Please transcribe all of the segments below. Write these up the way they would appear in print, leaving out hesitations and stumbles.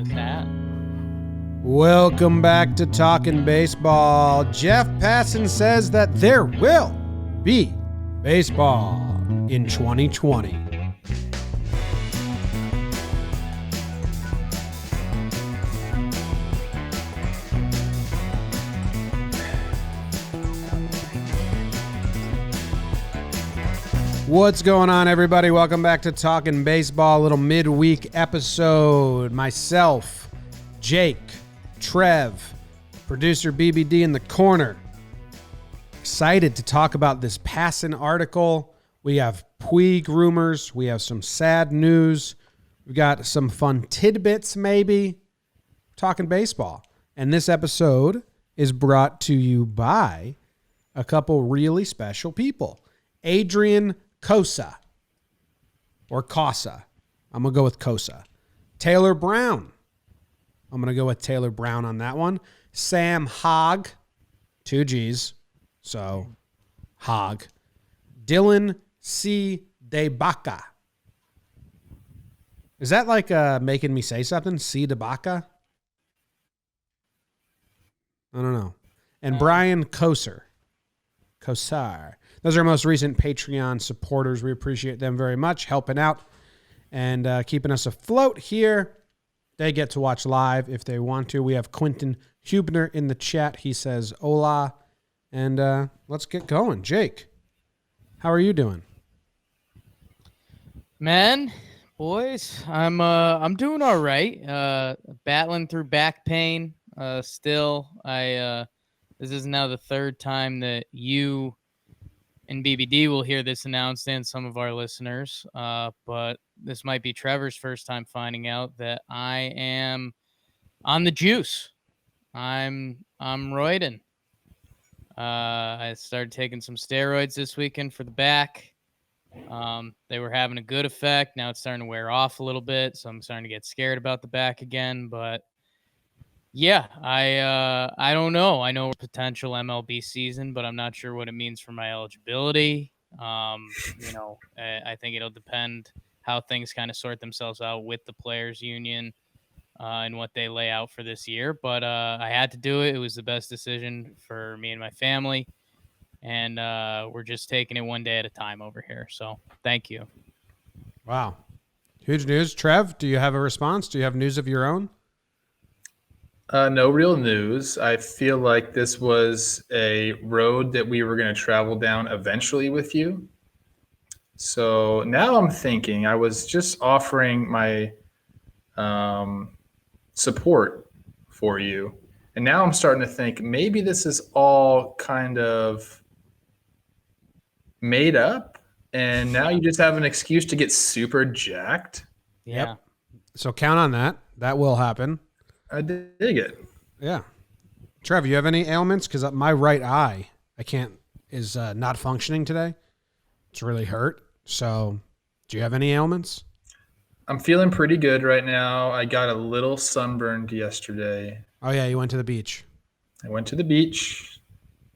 Cat. Welcome back to Talkin' Baseball. Jeff Passan says that there will be baseball in 2020. What's going on, everybody? Welcome back to Talkin' Baseball, a little midweek episode. Myself, Jake, Trev, producer BBD in the corner. Excited to talk about this Passan article. We have Puig rumors. We have some sad news. We got some fun tidbits, maybe. Talking baseball. And this episode is brought to you by a couple really special people. Adrian Cosa, or Casa. I'm going to go with Cosa. Taylor Brown. I'm going to go with Taylor Brown on that one. Sam Hogg, 2 G's, so Hogg. Dylan C. DeBaca. Is that like making me say something? C. DeBaca? I don't know. And Brian Kosar. Those are our most recent Patreon supporters. We appreciate them very much, helping out and keeping us afloat here. They get to watch live if they want to. We have Quentin Hubner in the chat. He says, hola. And let's get going. Jake, how are you doing? Man, boys, I'm doing all right. Battling through back pain still. This is now the third time that you and BBD will hear this announced, and some of our listeners. But this might be Trevor's first time finding out that I am on the juice. I'm roiding. I started taking some steroids this weekend for the back. They were having a good effect. Now it's starting to wear off a little bit, so I'm starting to get scared about the back again. But yeah, I don't know. I know potential MLB season, but I'm not sure what it means for my eligibility. I think it'll depend how things kind of sort themselves out with the players union and what they lay out for this year. But I had to do it. It was the best decision for me and my family. And we're just taking it one day at a time over here. So thank you. Wow. Huge news. Trev, do you have a response? Do you have news of your own? No real news. I feel like this was a road that we were going to travel down eventually with you. So now I'm thinking, I was just offering my support for you. And now I'm starting to think maybe this is all kind of made up. And now you just have an excuse to get super jacked. Yeah. Yep. So count on that. That will happen. I dig it. Yeah. Trev, you have any ailments? Because my right eye, is not functioning today. It's really hurt. So do you have any ailments? I'm feeling pretty good right now. I got a little sunburned yesterday. Oh, yeah. You went to the beach. I went to the beach.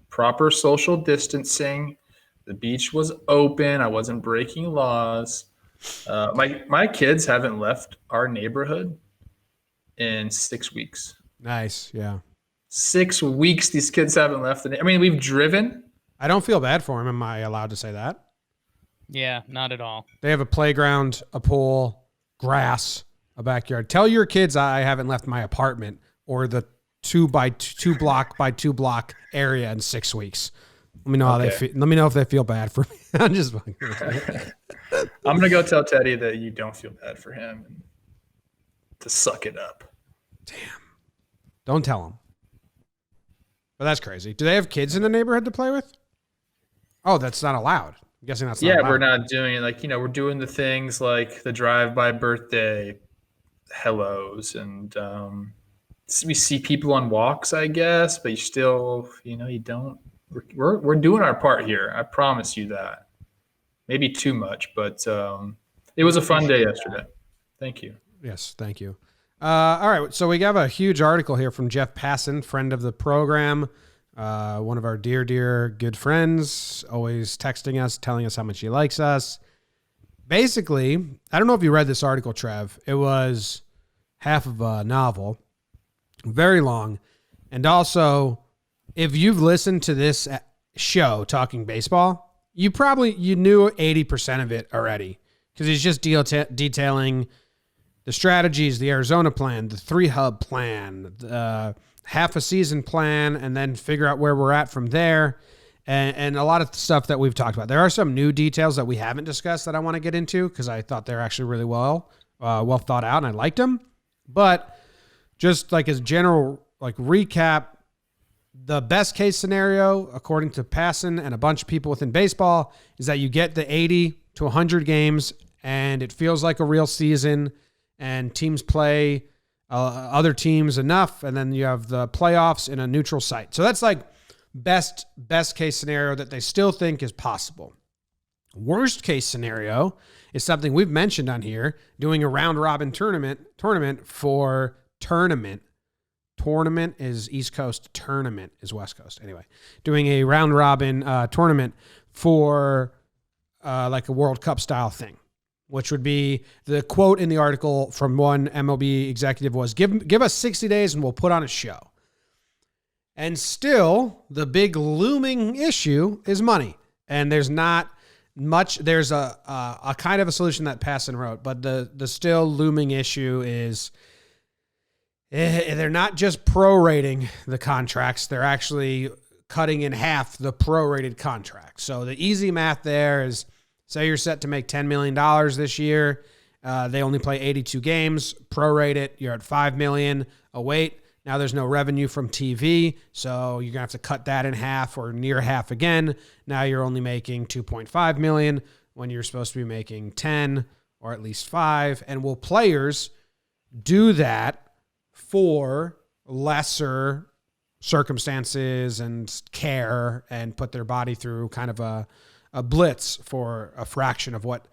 Proper social distancing. The beach was open. I wasn't breaking laws. My kids haven't left our neighborhood in 6 weeks. Nice. Yeah. 6 weeks these kids haven't left. We've driven. I don't feel bad for him. Am I allowed to say that? Yeah, not at all. They have a playground, a pool, grass, a backyard. Tell your kids I haven't left my apartment or the 2 by 2 block by 2 block area in 6 weeks. Let me know how they feel. Let me know if they feel bad for me. I'm just fucking. I'm gonna go tell Teddy that you don't feel bad for him and to suck it up. Damn. Don't tell him. But that's crazy. Do they have kids in the neighborhood to play with? Oh, that's not allowed. I'm guessing that's not allowed. We're not doing it. We're doing the things like the drive-by birthday hellos and we see people on walks, I guess, but you still, you don't. We're doing our part here. I promise you that. Maybe too much, but it was a fun day yesterday. Thank you. Yes, thank you. All right, so we have a huge article here from Jeff Passan, friend of the program, one of our dear good friends, always texting us, telling us how much he likes us. Basically, I don't know if you read this article, Trev. It was half of a novel. Very long. And also, if you've listened to this show, Talking Baseball, you knew 80% of it already, because he's just detailing the strategies, the Arizona plan, the 3-hub plan, the half a season plan, and then figure out where we're at from there, and a lot of stuff that we've talked about. There are some new details that we haven't discussed that I want to get into, because I thought they're actually really well thought out, and I liked them. But just like as general recap, the best case scenario, according to Passan and a bunch of people within baseball, is that you get the 80 to 100 games, and it feels like a real season, and teams play other teams enough, and then you have the playoffs in a neutral site. So that's like best case scenario that they still think is possible. Worst case scenario is something we've mentioned on here, doing a round robin tournament for tournament. Tournament is East Coast, tournament is West Coast. Anyway, doing a round robin tournament for like a World Cup style thing, which would be the quote in the article from one MLB executive was, give us 60 days and we'll put on a show. And still, the big looming issue is money. And there's not much, there's a kind of a solution that Passan wrote, but the still looming issue is they're not just prorating the contracts, they're actually cutting in half the prorated contracts. So the easy math there is, say you're set to make $10 million this year. They only play 82 games. Prorate it. You're at $5 million. Oh, wait. Now there's no revenue from TV. So you're going to have to cut that in half or near half again. Now you're only making $2.5 million when you're supposed to be making 10 or at least 5. And will players do that for lesser circumstances and care and put their body through kind of a blitz for a fraction of what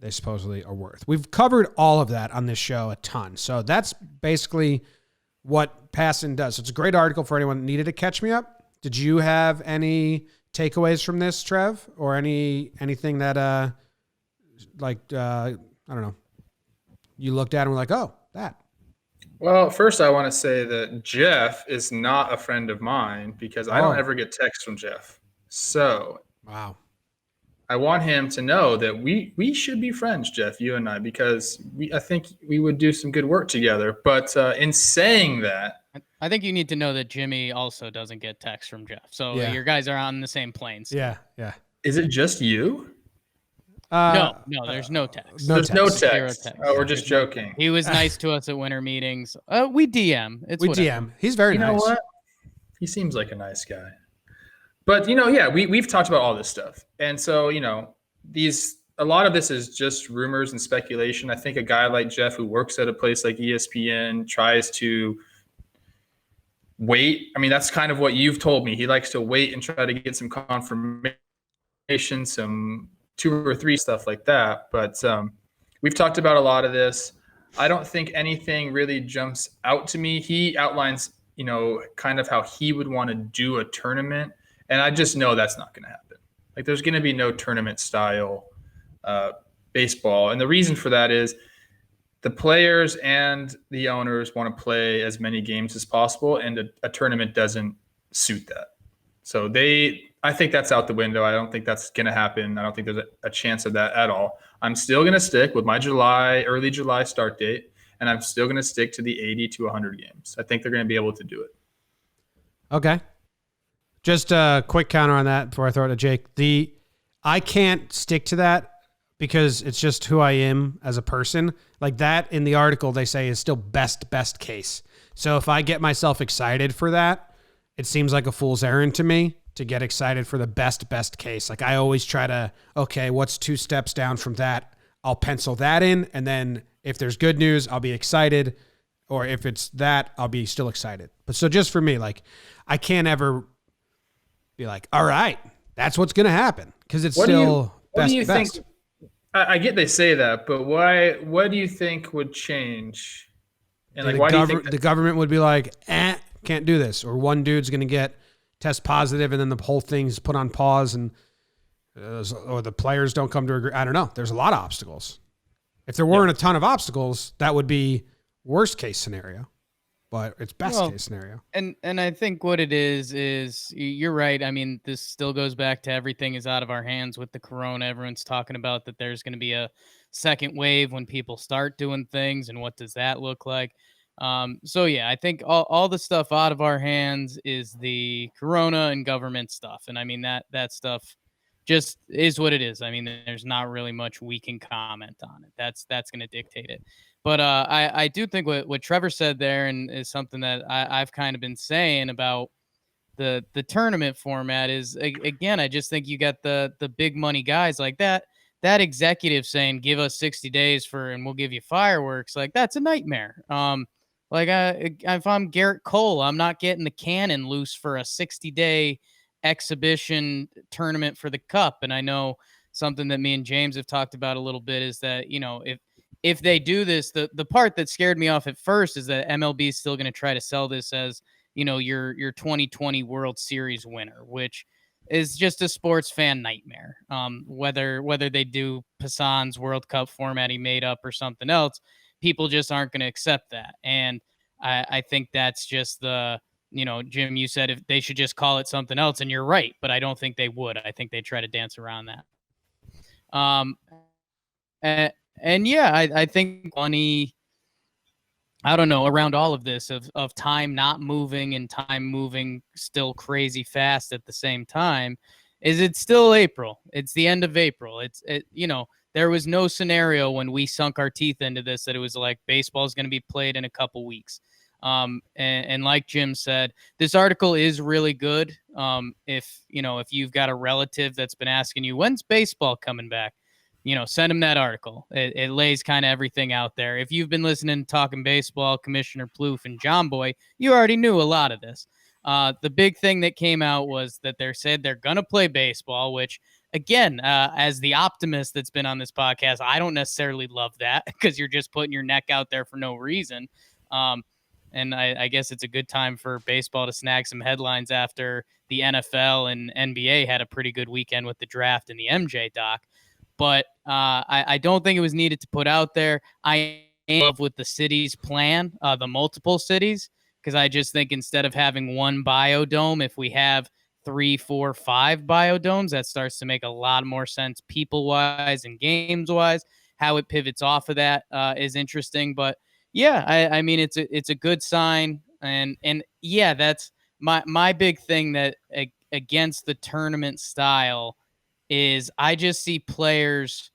they supposedly are worth? We've covered all of that on this show a ton. So that's basically what Passan does. So it's a great article for anyone that needed to catch me up. Did you have any takeaways from this, Trev, or anything that I don't know, you looked at and were like, oh, that? Well, first I want to say that Jeff is not a friend of mine, because I don't ever get texts from Jeff. So wow. I want him to know that we should be friends, Jeff, you and I, because I think we would do some good work together. But in saying that, I think you need to know that Jimmy also doesn't get texts from Jeff. So Yeah. your guys are on the same plane. Yeah. is it just you? No, there's no text. No There's no text. Zero text. text. Oh, we're just joking. He was nice to us at winter meetings. We DM. We whatever. DM. He's very You nice. know what? He seems like a nice guy. But, yeah, we've talked about all this stuff. And so, a lot of this is just rumors and speculation. I think a guy like Jeff, who works at a place like ESPN, tries to wait. I mean, that's kind of what you've told me. He likes to wait and try to get some confirmation, some 2 or 3 stuff like that. But we've talked about a lot of this. I don't think anything really jumps out to me. He outlines, kind of how he would want to do a tournament. And I just know that's not going to happen. Like, there's going to be no tournament style baseball. And the reason for that is the players and the owners want to play as many games as possible, and a tournament doesn't suit that. So I think that's out the window. I don't think that's going to happen. I don't think there's a chance of that at all. I'm still going to stick with my early July start date, and I'm still going to stick to the 80 to 100 games. I think they're going to be able to do it. Okay. Just a quick counter on that before I throw it to Jake. I can't stick to that because it's just who I am as a person. Like that in the article, they say is still best case. So if I get myself excited for that, it seems like a fool's errand to me to get excited for the best case. Like I always try to, okay, what's 2 steps down from that? I'll pencil that in. And then if there's good news, I'll be excited. Or if it's that, I'll be still excited. But so just for me, like I can't ever be like, all right, that's what's going to happen. Because it's still what best. do you think? I get they say that, but why? What do you think would change? And like, why do you think the government would be like, can't do this, or one dude's going to get test positive, and then the whole thing's put on pause, and or the players don't come to agree. I don't know. There's a lot of obstacles. If there weren't a ton of obstacles, that would be worst case scenario, but it's best Well, case scenario. And I think what it is you're right. I mean, this still goes back to everything is out of our hands with the corona. Everyone's talking about that there's going to be a second wave when people start doing things, and what does that look like? So yeah, I think all the stuff out of our hands is the corona and government stuff. And I mean that stuff just is what it is. I mean, there's not really much we can comment on it. That's going to dictate it. But I do think what Trevor said there and is something that I've kind of been saying about the tournament format is again, I just think you got the big money guys like that executive saying give us 60 days for and we'll give you fireworks, like that's a nightmare. Like if I'm Garrett Cole, I'm not getting the cannon loose for a 60-day exhibition tournament for the cup. And I know something that me and James have talked about a little bit is that, if they do this, the part that scared me off at first is that MLB is still going to try to sell this as, your 2020 World Series winner, which is just a sports fan nightmare. Whether they do Passan's World Cup format he made up or something else, people just aren't going to accept that. And I think that's just Jim, you said if they should just call it something else, and you're right, but I don't think they would. I think they try to dance around that. And yeah, I think money, I don't know, around all of this of time not moving and time moving still crazy fast at the same time, is it's still April. It's the end of April. There was no scenario when we sunk our teeth into this that it was like baseball is going to be played in a couple weeks. And like Jim said, this article is really good. If you've got a relative that's been asking you, when's baseball coming back? Send them that article. It lays kind of everything out there. If you've been listening to Talking Baseball, Commissioner Plouffe and JOMBOY, you already knew a lot of this. The big thing that came out was that they said they're going to play baseball, which, again, as the optimist that's been on this podcast, I don't necessarily love that because you're just putting your neck out there for no reason. And I guess it's a good time for baseball to snag some headlines after the NFL and NBA had a pretty good weekend with the draft and the MJ doc. But I don't think it was needed to put out there. I am in love with the city's plan, the multiple cities, because I just think instead of having one biodome, if we have 3, 4, 5 biodomes, that starts to make a lot more sense people-wise and games-wise. How it pivots off of that is interesting. But, yeah, I mean, it's a good sign. And yeah, that's my big thing that against the tournament style is I just see players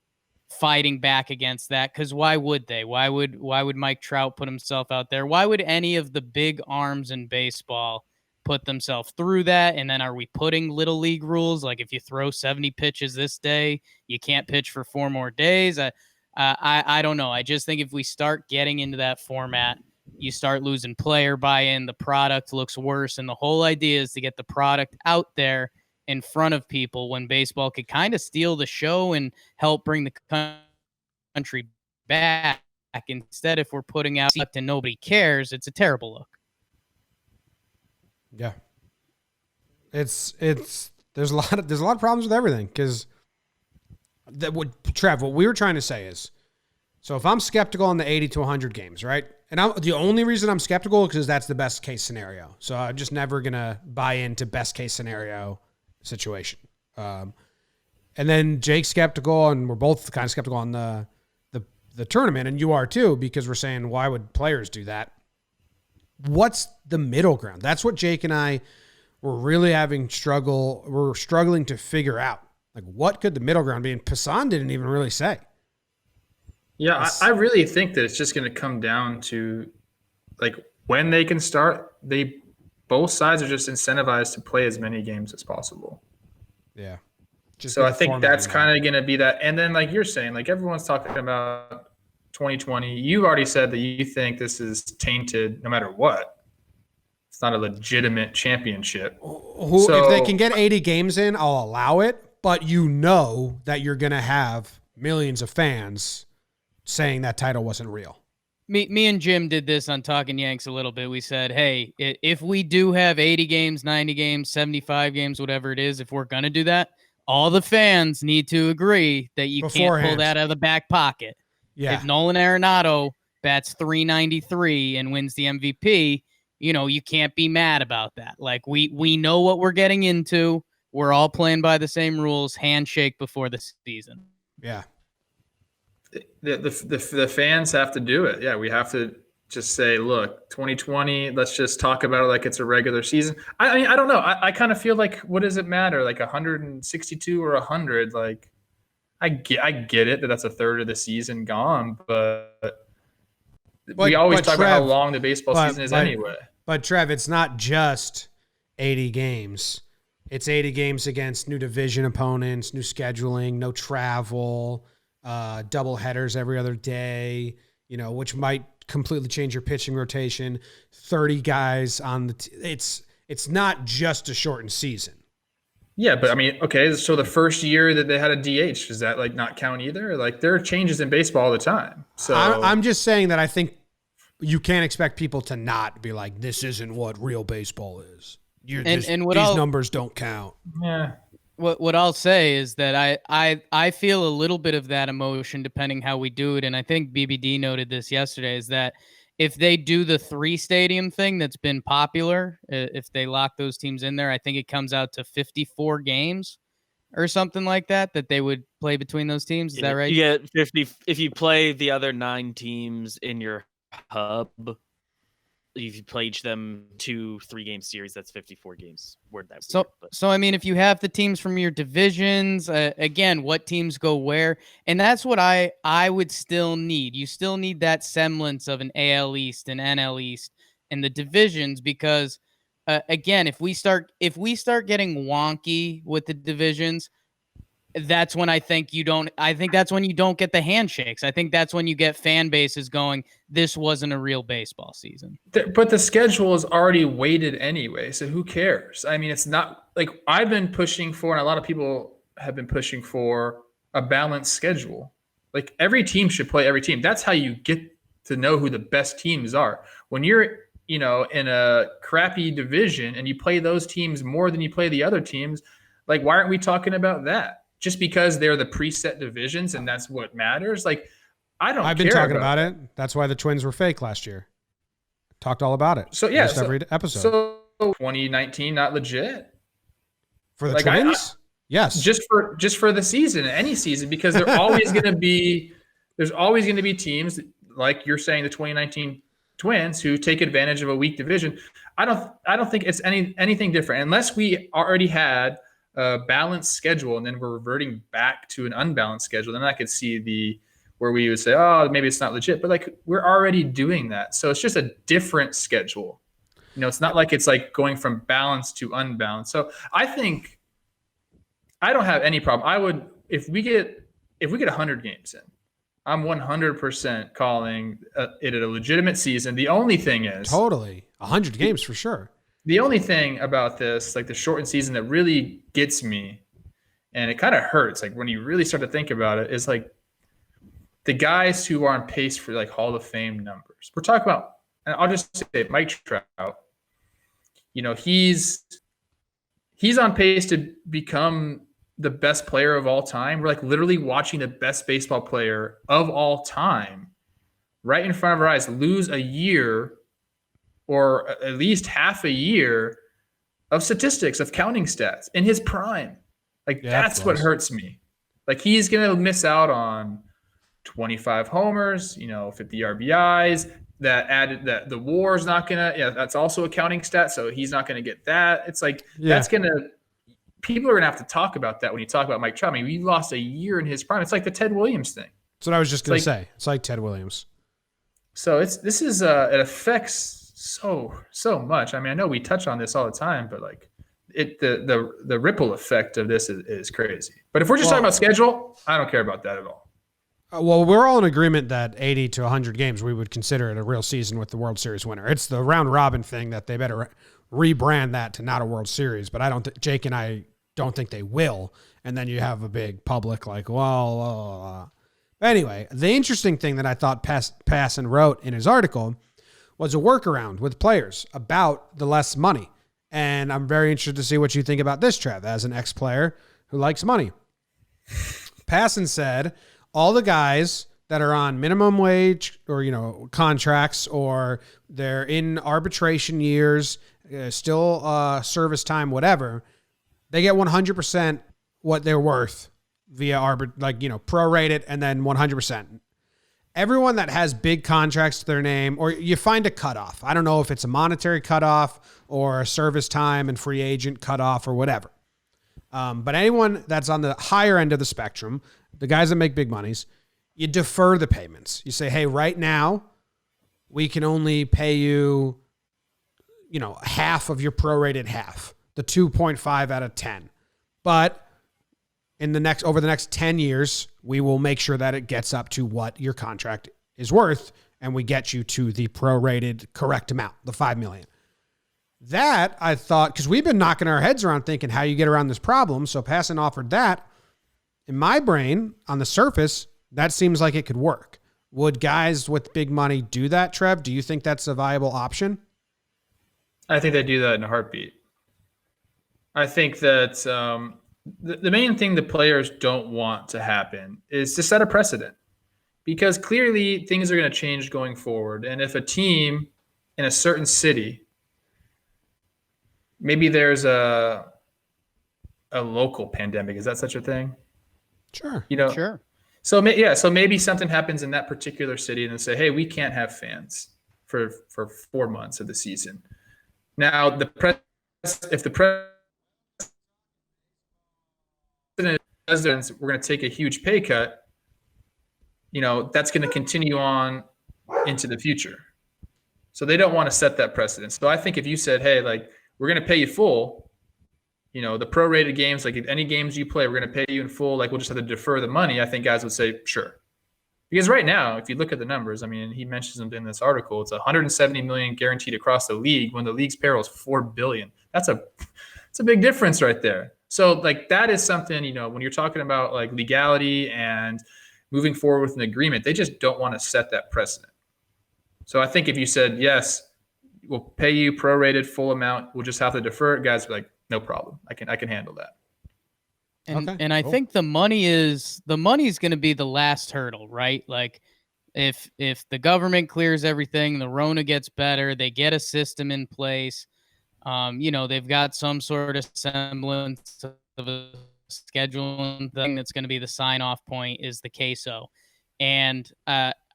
fighting back against that, because why would they? Why would Mike Trout put himself out there? Why would any of the big arms in baseball put themselves through that? And then are we putting little league rules like if you throw 70 pitches this day, you can't pitch for 4 more days? I don't know. I just think if we start getting into that format, you start losing player buy-in, the product looks worse, and the whole idea is to get the product out there in front of people when baseball could kind of steal the show and help bring the country back. Instead, if we're putting out and nobody cares, it's a terrible look. Yeah. There's a lot of problems with everything, because Trev, what we were trying to say is, so if I'm skeptical on the 80 to 100 games, right? And the only reason I'm skeptical is because that's the best case scenario. So I'm just never going to buy into best case scenario situation. And then Jake's skeptical, and we're both kind of skeptical on the tournament, and you are too, because we're saying, why would players do that? What's the middle ground? That's what Jake and I were really we're struggling to figure out. Like, what could the middle ground be? And Passan didn't even really say. Yeah, I really think that it's just going to come down to, like, when they can start, both sides are just incentivized to play as many games as possible. Yeah. So I think that's kind of going to be that. And then, like you're saying, like everyone's talking about 2020. You've already said that you think this is tainted no matter what. It's not a legitimate championship. If they can get 80 games in, I'll allow it. But you know that you're going to have millions of fans saying that title wasn't real. Me and Jim did this on Talking Yanks a little bit. We said, hey, if we do have 80 games, 90 games, 75 games, whatever it is, if we're going to do that, all the fans need to agree that you can't pull that out of the back pocket. Yeah. If Nolan Arenado bats 393 and wins the MVP, you can't be mad about that. Like we know what we're getting into. We're all playing by the same rules. Handshake before the season. Yeah. The fans have to do it. Yeah, we have to just say, look, 2020, let's just talk about it like it's a regular season. I mean, I don't know. I kind of feel like, what does it matter? Like 162 or 100? Like, I get it that that's a third of the season gone, but we always talk about how long the baseball season is anyway. But Trev, it's not just 80 games. It's 80 games against new division opponents, new scheduling, no travel, double headers every other day, which might completely change your pitching rotation. 30 guys on the it's not just a shortened season. Yeah, but I mean, okay, so the first year that they had a DH, does that like not count either? Like, there are changes in baseball all the time. So I'm just saying that I think you can't expect people to not be like, this isn't what real baseball is. These numbers don't count. Yeah. What I'll say is that I feel a little bit of that emotion depending how we do it, and I think BBD noted this yesterday, is that if they do the 3 stadium thing that's been popular, if they lock those teams in there, I think it comes out to 54 games or something like that they would play between those teams. Is that right? You get 50 if you play the other 9 teams in your hub. If you play each them 2-3 game series, that's 54 games. So I mean, if you have the teams from your divisions, again, what teams go where, and that's what I would still need. You still need that semblance of an AL East and NL East and the divisions, because again, if we start getting wonky with the divisions, that's when I think that's when you don't get the handshakes. I think that's when you get fan bases going, this wasn't a real baseball season. But the schedule is already weighted anyway, so who cares? I mean, it's not like I've been pushing for, and a lot of people have been pushing for, a balanced schedule. Like, every team should play every team. That's how you get to know who the best teams are. When you're, in a crappy division and you play those teams more than you play the other teams, like, why aren't we talking about that? Just because they're the preset divisions and that's what matters. Like, I've been talking about it. That's why the Twins were fake last year. Talked all about it. So yeah, every episode. So 2019 not legit for the Twins. Yes, just for the season, any season, because there's always going to be teams like you're saying, the 2019 Twins, who take advantage of a weak division. I don't think it's anything different unless we already had a balanced schedule and then we're reverting back to an unbalanced schedule. Then I could see where we would say, oh, maybe it's not legit, but like, we're already doing that. So it's just a different schedule. It's not like it's like going from balanced to unbalanced. So I think I don't have any problem. If we get 100 games in, I'm 100% calling it a legitimate season. The only thing is totally 100 games for sure. The only thing about this, like the shortened season, that really gets me, and it kind of hurts, like when you really start to think about it, is like the guys who are on pace for like Hall of Fame numbers. We're talking about, and I'll just say Mike Trout. He's on pace to become the best player of all time. We're like literally watching the best baseball player of all time right in front of our eyes lose a year, or at least half a year, of statistics, of counting stats in his prime. Like, that's what hurts me. Like, he's going to miss out on 25 homers, 50 RBIs, that the WAR is not going to, that's also a counting stat. So he's not going to get that. It's like, people are going to have to talk about that when you talk about Mike Trout. I mean, we lost a year in his prime. It's like the Ted Williams thing. That's what I was just going to say. It's like Ted Williams. So it affects so much. I mean, I know we touch on this all the time, but like the ripple effect of this is crazy. But if we're just talking about schedule, I don't care about that at all. Well, we're all in agreement that 80 to 100 games, we would consider it a real season with the World Series winner. It's the round robin thing that they better rebrand that to not a World Series. But I don't think Jake and I don't think they will. And then you have a big public like, Anyway, the interesting thing that I thought Passan wrote in his article was a workaround with players about the less money. And I'm very interested to see what you think about this, Trev, as an ex-player who likes money. Passan said all the guys that are on minimum wage or, contracts, or they're in arbitration years, still service time, whatever, they get 100% what they're worth via prorated and then 100%. Everyone that has big contracts to their name, or you find a cutoff. I don't know if it's a monetary cutoff or a service time and free agent cutoff or whatever. But anyone that's on the higher end of the spectrum, the guys that make big monies, you defer the payments. You say, hey, right now, we can only pay you, half of your prorated half, the 2.5 out of 10. But over the next 10 years, we will make sure that it gets up to what your contract is worth, and we get you to the prorated correct amount, the $5 million. That, I thought, because we've been knocking our heads around thinking how you get around this problem, so Passan offered that. In my brain, on the surface, that seems like it could work. Would guys with big money do that, Trev? Do you think that's a viable option? I think they do that in a heartbeat. I think that the main thing the players don't want to happen is to set a precedent, because clearly things are going to change going forward. And if a team in a certain city, maybe there's a local pandemic. Is that such a thing? Sure. Sure. So maybe something happens in that particular city and they say, hey, we can't have fans for 4 months of the season. Now, if the president does, we're going to take a huge pay cut, that's going to continue on into the future. So they don't want to set that precedent. So I think if you said, hey, we're going to pay you full, the prorated games, if any games you play, we're going to pay you in full, we'll just have to defer the money, I think guys would say, sure. Because right now, if you look at the numbers, he mentions them in this article, it's $170 million guaranteed across the league when the league's payroll is $4 billion. That's a big difference right there. So that is something, when you're talking about legality and moving forward with an agreement, they just don't want to set that precedent. So I think if you said, yes, we'll pay you prorated full amount, we'll just have to defer it, guys be like, no problem. I can handle that. And I think the money is going to be the last hurdle, right? If the government clears everything, the Rona gets better, they get a system in place, they've got some sort of semblance of a scheduling thing that's going to be the sign-off point is the queso. And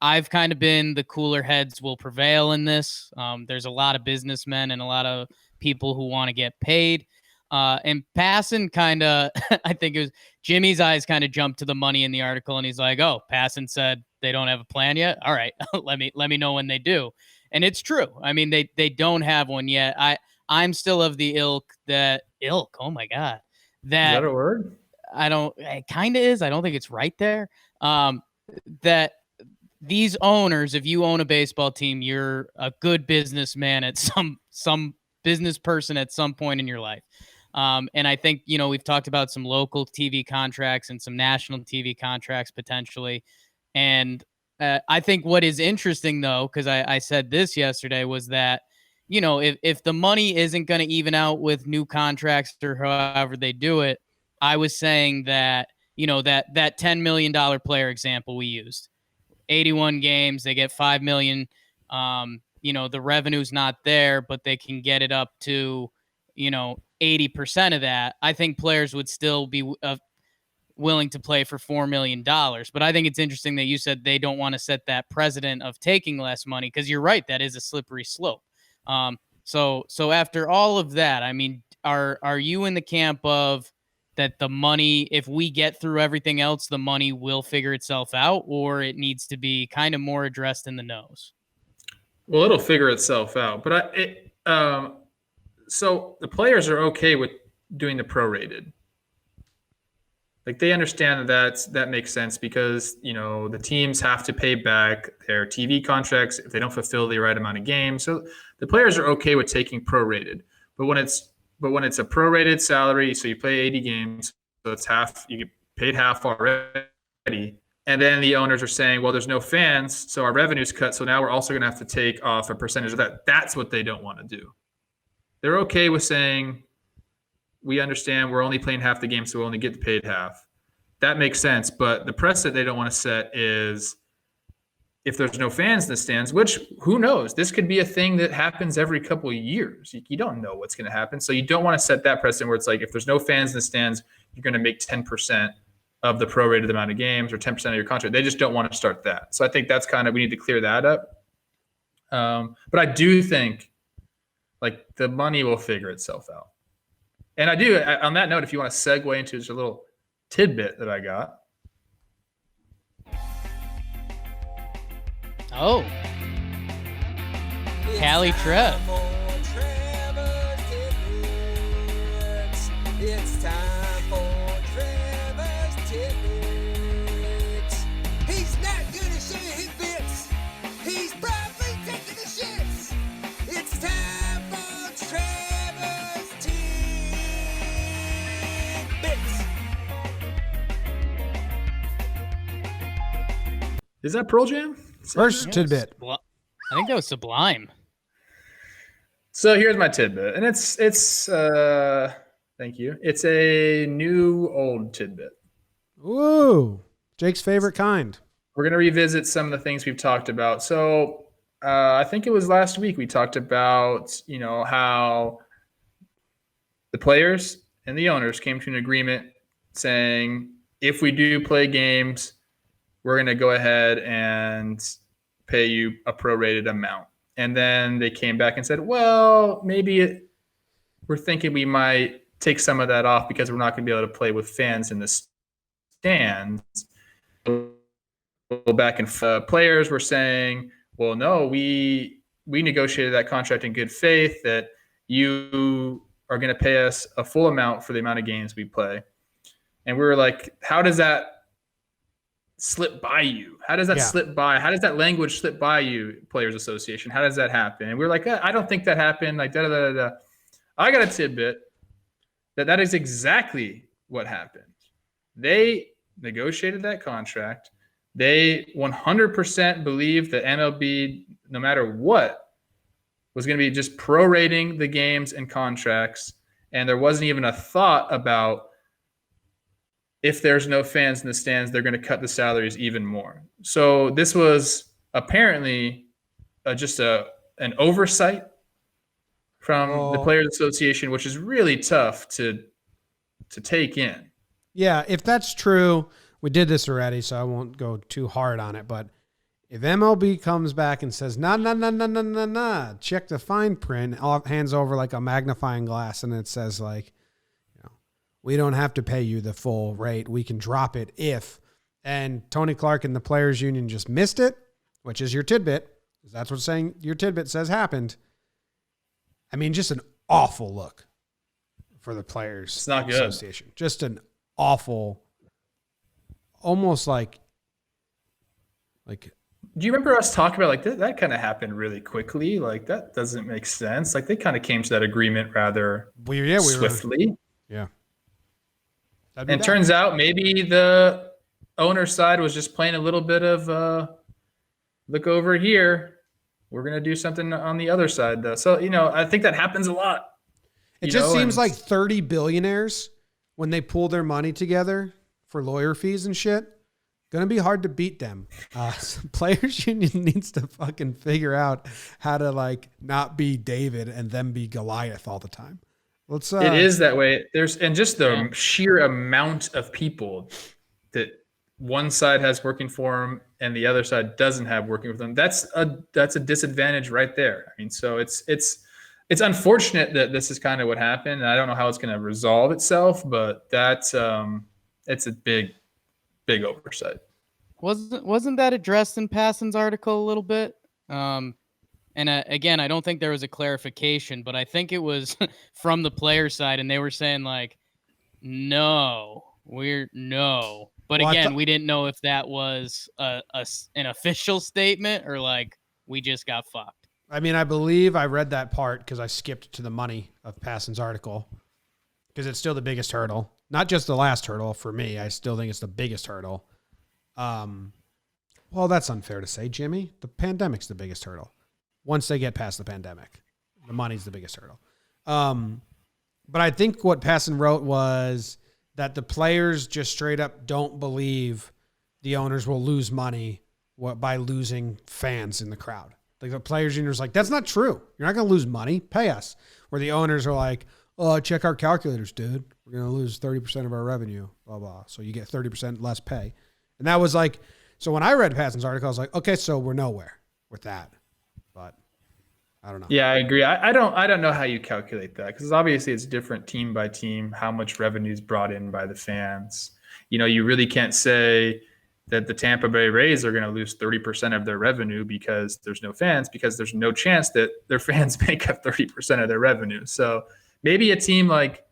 I've kind of been the cooler heads will prevail in this. There's a lot of businessmen and a lot of people who want to get paid. And Passan kind of, I think it was Jimmy's eyes kind of jumped to the money in the article, and he's like, "Oh, Passan said they don't have a plan yet. All right, let me know when they do." And it's true. They don't have one yet. I'm still of the ilk. Oh my god, is that a word? I don't. It kind of is. I don't think it's right there. That these owners, if you own a baseball team, you're a good businessman at some business person at some point in your life. And I think, we've talked about some local TV contracts and some national TV contracts potentially. And I think what is interesting, though, because I said this yesterday, was that, if the money isn't going to even out with new contracts or however they do it, I was saying that, that $10 million player example we used, 81 games, they get $5 million. The revenue's not there, but they can get it up to, 80% of that. I think players would still be willing to play for $4 million. But I think it's interesting that you said they don't want to set that precedent of taking less money, because you're right, that is a slippery slope. So after all of that, are you in the camp of that the money, if we get through everything else, the money will figure itself out, or it needs to be kind of more addressed in the nose? Well, it'll figure itself out. But so the players are okay with doing the prorated. They understand that makes sense, because the teams have to pay back their TV contracts if they don't fulfill the right amount of games. So the players are okay with taking prorated. But when it's a prorated salary, so you play 80 games, so it's half, you get paid half already. And then the owners are saying, well, there's no fans, so our revenue's cut, so now we're also going to have to take off a percentage of that. That's what they don't want to do. They're okay with saying, we understand we're only playing half the game, so we'll only get paid half. That makes sense. But the precedent they don't want to set is if there's no fans in the stands, which who knows? This could be a thing that happens every couple of years. You don't know what's going to happen. So you don't want to set that precedent where it's like, if there's no fans in the stands, you're going to make 10% of the prorated amount of games or 10% of your contract. They just don't want to start that. So I think that's kind of, we need to clear that up. But I do think like the money will figure itself out. And I do, on that note, if you want to segue into just a little tidbit that I got. Oh. Callie Trev. It's time for Trevor's tidbits. He's not gonna show you his bits. He's probably taking the shits. It's time for Trevor's tidbits. Is that Pearl Jam? First tidbit. I think that was Sublime. So here's my tidbit, and it's thank you. It's a new old tidbit. Ooh, Jake's favorite kind. We're gonna revisit some of the things we've talked about. So I think it was last week we talked about, you know, how the players and the owners came to an agreement saying, if we do play games, we're going to go ahead and pay you a prorated amount. And then they came back and said, well, maybe we're thinking we might take some of that off because we're not going to be able to play with fans in the stands. Back and players were saying, well, no, we negotiated that contract in good faith that you are going to pay us a full amount for the amount of games we play. And we were like, how does that slip by you? How does that slip by? How does that language slip by you, Players Association? How does that happen? And we were like, I don't think that happened. Like, I got a tidbit that is exactly what happened. They negotiated that contract. They 100% believed that MLB, no matter what, was going to be just prorating the games and contracts. And there wasn't even a thought about, if there's no fans in the stands, they're going to cut the salaries even more. So this was apparently just an oversight from the Players Association, which is really tough to take in. Yeah, if that's true, we did this already, so I won't go too hard on it. But if MLB comes back and says, nah, check the fine print, hands over like a magnifying glass, and it says like, we don't have to pay you the full rate. We can drop it if. And Tony Clark and the Players Union just missed it, which is your tidbit. That's what's saying your tidbit says happened. I mean, just an awful look for the Players it's not good. Association. Just an awful, almost like. Do you remember us talking about like that kind of happened really quickly? Like that doesn't make sense. Like they kind of came to that agreement rather swiftly. Yeah. And it turns out maybe the owner side was just playing a little bit of look over here. We're going to do something on the other side, though. So, I think that happens a lot. It just seems like 30 billionaires, when they pool their money together for lawyer fees and shit, going to be hard to beat them. Players Union needs to fucking figure out how to not be David and them be Goliath all the time. It is that way. And just the sheer amount of people that one side has working for them and the other side doesn't have working with them. That's a disadvantage right there. I mean, so it's unfortunate that this is kind of what happened. And I don't know how it's going to resolve itself, but it's a big oversight. Wasn't that addressed in Passan's article a little bit? And again, I don't think there was a clarification, but I think it was from the player side, and they were saying no. But again, we didn't know if that was an official statement or we just got fucked. I mean, I believe I read that part because I skipped to the money of Passan's article because it's still the biggest hurdle. Not just the last hurdle for me. I still think it's the biggest hurdle. Well, that's unfair to say, Jimmy. The pandemic's the biggest hurdle. Once they get past the pandemic, the money's the biggest hurdle. But I think what Passan wrote was that the players just straight up don't believe the owners will lose money by losing fans in the crowd. Like the players' union is like, that's not true. You're not going to lose money. Pay us. Where the owners are like, oh, check our calculators, dude. We're going to lose 30% of our revenue, blah, blah. So you get 30% less pay. And that was like, so when I read Pattinson's article, I was like, okay, so we're nowhere with that. But I don't know. Yeah, I agree. I don't know how you calculate that, because obviously it's different team by team, how much revenue is brought in by the fans. You really can't say that the Tampa Bay Rays are going to lose 30% of their revenue because there's no fans, because there's no chance that their fans make up 30% of their revenue. So maybe a team like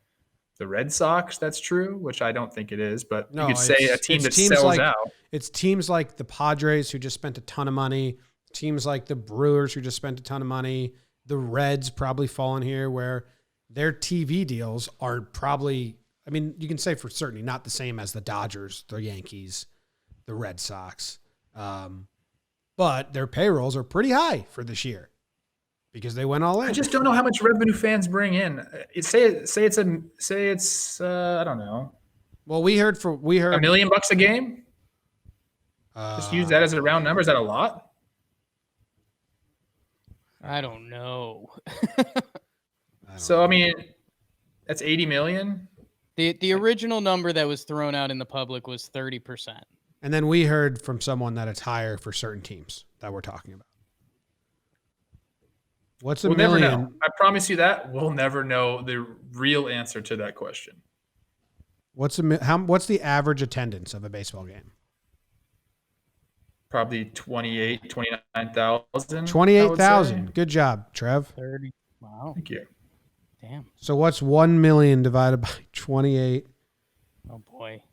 the Red Sox, that's true, which I don't think it is, but No, you could say a team that sells like, out. It's teams like the Padres who just spent a ton of money, teams like the Brewers who just spent a ton of money, the Reds probably fall in here where their TV deals are probably, I mean, you can say for certainty not the same as the Dodgers, the Yankees, the Red Sox. But their payrolls are pretty high for this year because they went all in. I just don't know how much revenue fans bring in. Say it's I don't know. Well, we heard $1 million a game. Just use that as a round number. Is that a lot? I don't know. So I mean, that's 80 million. The original number that was thrown out in the public was 30%. And then we heard from someone that it's higher for certain teams that we're talking about. What's We'll never know. I promise you that we'll never know the real answer to that question. What's the average attendance of a baseball game? Probably 29,000. 28,000. Good job, Trev. 30. Wow. Thank you. Damn. So what's 1 million divided by 28? Oh boy.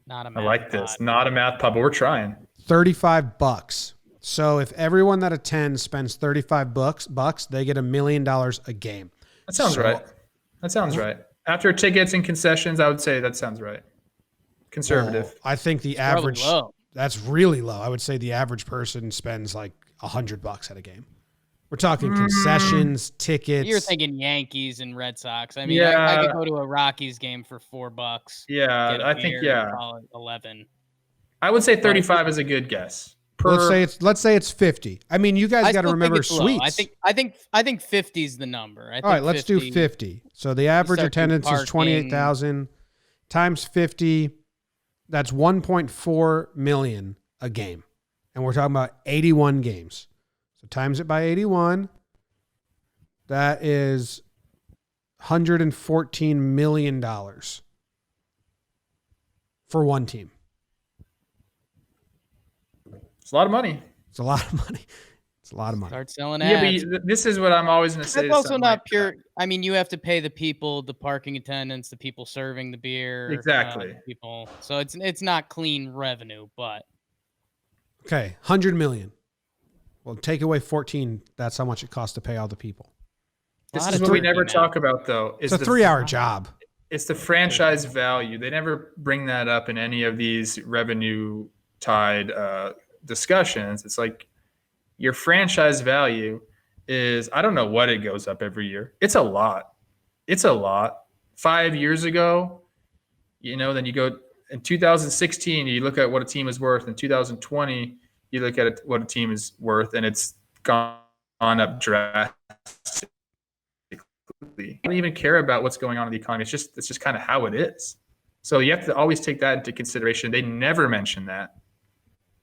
Not a math I like pod. this. Not a math pub, but we're trying. $35. So if everyone that attends spends $35, they get $1 million a game. That sounds right. That sounds right. After tickets and concessions, I would say that sounds right. Conservative. Well, I think the It's probably average low. that's really low. I would say the average person spends like $100 at a game. We're talking concessions, tickets. You're thinking Yankees and Red Sox. I mean, Yeah. I could go to a Rockies game for $4. Yeah, get a I think beer, yeah. Call it 11. I would say 35 is a good guess. Let's say it's 50. I mean, you guys got to still think remember it's low. suites. I think 50 is the number. All right, let's do 50. So the average start doing attendance is parking. 28,000 times 50. That's 1.4 million a game. And we're talking about 81 games. So times it by 81. That is $114 million for one team. It's a lot of money. It's a lot of money. It's a lot of money. Start selling Yeah, ads. but this is what I'm always going to say. That's to also something not like pure. that. I mean, you have to pay the people, the parking attendants, the people serving the beer. Exactly. The people. So it's not clean revenue, but Okay, 100 million. Well, take away 14. That's how much it costs to pay all the people. This lot is of what we turkey, never man. talk about, though. It's a 3-hour job. It's the franchise value. They never bring that up in any of these revenue tied discussions. It's like your franchise value is, I don't know what it goes up every year. It's a lot. It's a lot. 5 years ago, then you go in 2016, you look at what a team is worth. In 2020, you look at what a team is worth, and it's gone up drastically. I don't even care about what's going on in the economy. It's just kind of how it is. So you have to always take that into consideration. They never mention that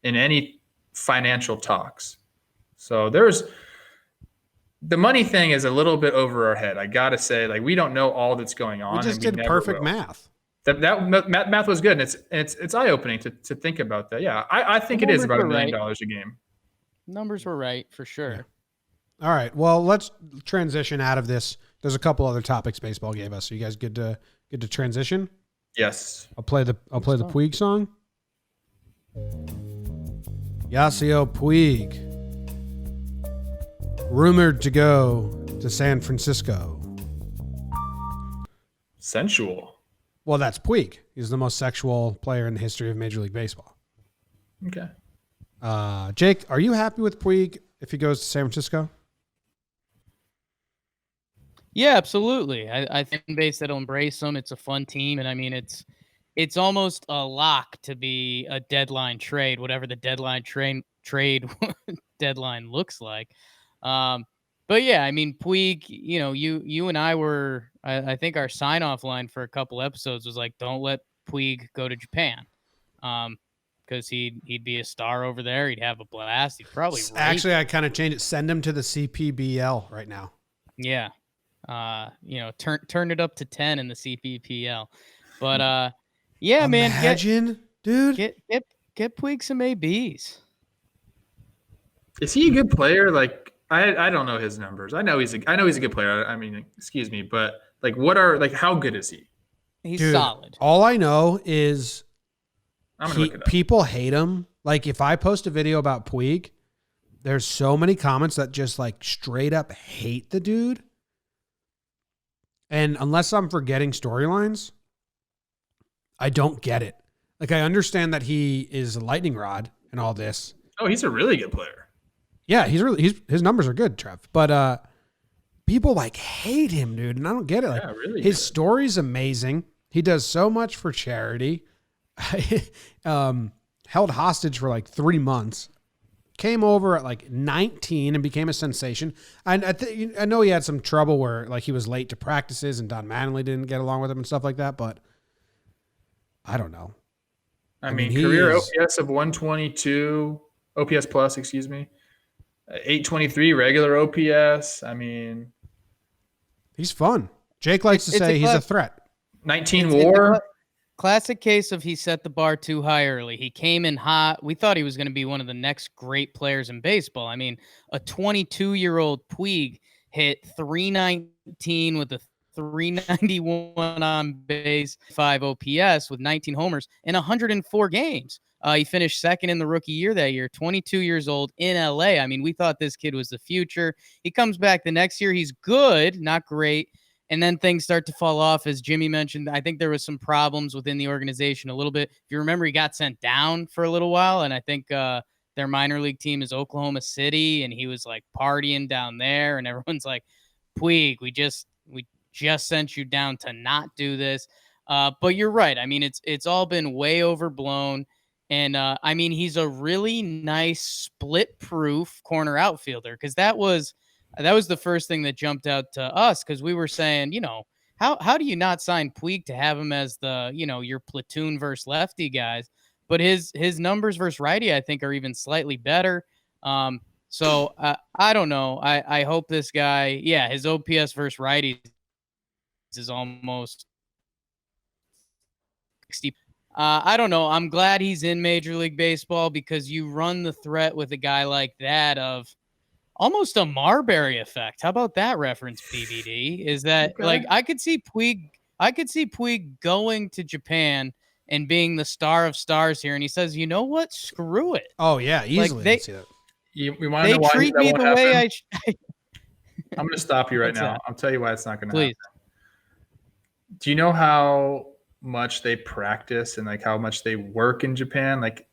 in any financial talks. So the money thing is a little bit over our head. I gotta say, like, we don't know all that's going on. We just and did perfect will. math. That math was good, and it's eye opening to think about that. Yeah, I think The it is numbers about $1 were million right. a game. numbers were right for sure. Yeah. All right. Well, let's transition out of this. There's a couple other topics baseball gave us. So you guys good to transition? Yes. I'll play the Puig song. Yasiel Puig, rumored to go to San Francisco. Sensual. Well, that's Puig. He's the most sexual player in the history of Major League Baseball. Okay. Jake, are you happy with Puig if he goes to San Francisco? Yeah, absolutely. I think base that'll embrace them. It's a fun team, and I mean, it's it's almost a lock to be a deadline trade, whatever the trade deadline looks like. But yeah, I mean, Puig, you and I were, I think our sign off line for a couple episodes was like, don't let Puig go to Japan. Because he'd be a star over there. He'd have a blast. He'd probably Actually, I kind of changed it. Send him to the CPBL right now. Yeah. Turn it up to 10 in the CPPL. But yeah, Imagine, dude. Get Puig some ABs. Is he a good player? Like I don't know his numbers. I know he's a good player. I mean, excuse me, but like how good is he? He's Dude, solid. All I know is I'm gonna look it up. people hate him. Like if I post a video about Puig, there's so many comments that just like straight up hate the dude. And unless I'm forgetting storylines, I don't get it. Like I understand that he is a lightning rod and all this. Oh, he's a really good player. Yeah, his numbers are good, Trev. But people like hate him, dude, and I don't get it. Like, Yeah, really his good. story's amazing. He does so much for charity. Held hostage for like 3 months. Came over at like 19 and became a sensation. I know he had some trouble where like he was late to practices and Don Mattingly didn't get along with him and stuff like that. But I don't know. I mean, he career is- OPS of 122, OPS plus, excuse me. 823 regular OPS. I mean, He's fun. Jake likes to It's say a he's a club. threat. 19 It's a WAR. classic case of he set the bar too high early. He came in hot. We thought he was going to be one of the next great players in baseball. I mean, a 22-year-old Puig hit 319 with a 391 on base, 5 OPS with 19 homers in 104 games. He finished second in the rookie year that year, 22 years old in LA. I mean, we thought this kid was the future. He comes back the next year. He's good, not great. And then things start to fall off, as Jimmy mentioned. I think there was some problems within the organization a little bit. If you remember, he got sent down for a little while, and I think their minor league team is Oklahoma City, and he was like partying down there, and everyone's like, Puig, we just sent you down to not do this. But you're right. I mean, it's all been way overblown. And I mean, he's a really nice split-proof corner outfielder, because that was the first thing that jumped out to us, because we were saying, how do you not sign Puig to have him as the, your platoon versus lefty guys? But his numbers versus righty, I think, are even slightly better. So I don't know. I hope this guy, his OPS versus righties is almost 60. I don't know. I'm glad he's in Major League Baseball, because you run the threat with a guy like that of almost a Marbury effect. How about that reference, BBD? Is that Okay. like I could see Puig going to Japan and being the star of stars here, and he says, you know what? Screw it. Oh yeah, easily. they- I see that. We want to They know why treat that me won't the way happen? I I'm going to stop you right What's now. that? I'll tell you why it's not going to Please. happen. Do you know how much they practice and like how much they work in Japan? Like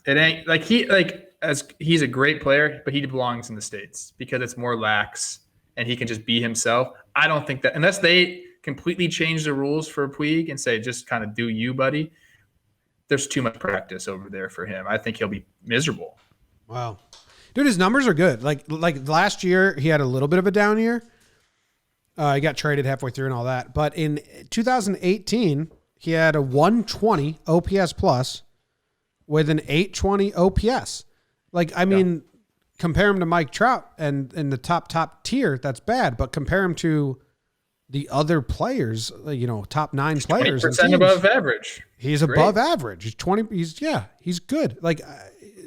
it ain't like he's a great player, but he belongs in the States because it's more lax and he can just be himself. I don't think that unless they completely change the rules for Puig and say, just kind of do you, buddy, there's too much practice over there for him. I think he'll be miserable. Wow. Dude, his numbers are good. Like last year, he had a little bit of a down year. He got traded halfway through and all that. But in 2018, he had a 120 OPS plus with an 820 OPS. Like, I mean, compare him to Mike Trout and in the top tier, that's bad. But compare him to the other players, top 9 players. 20% above average. He's Great. above average. He's 20. He's good. Like,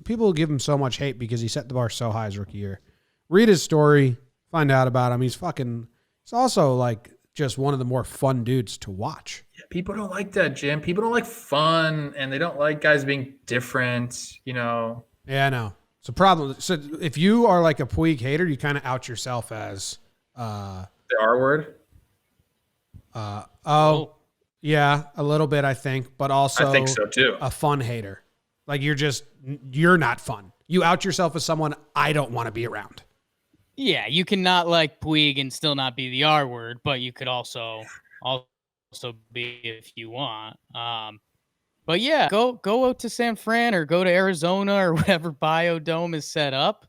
people give him so much hate because he set the bar so high his rookie year. Read his story, find out about him. He's also like just one of the more fun dudes to watch. Yeah, people don't like that, Jim. People don't like fun, and they don't like guys being different. Yeah, I know. It's a problem. So if you are like a Puig hater, you kind of out yourself as, The R word. yeah, a little bit, I think, but also I think so too. a fun hater. Like you're not fun. You out yourself as someone I don't want to be around. Yeah, you cannot like Puig and still not be the R word, but you could also also be if you want. But yeah, go out to San Fran or go to Arizona or whatever biodome is set up.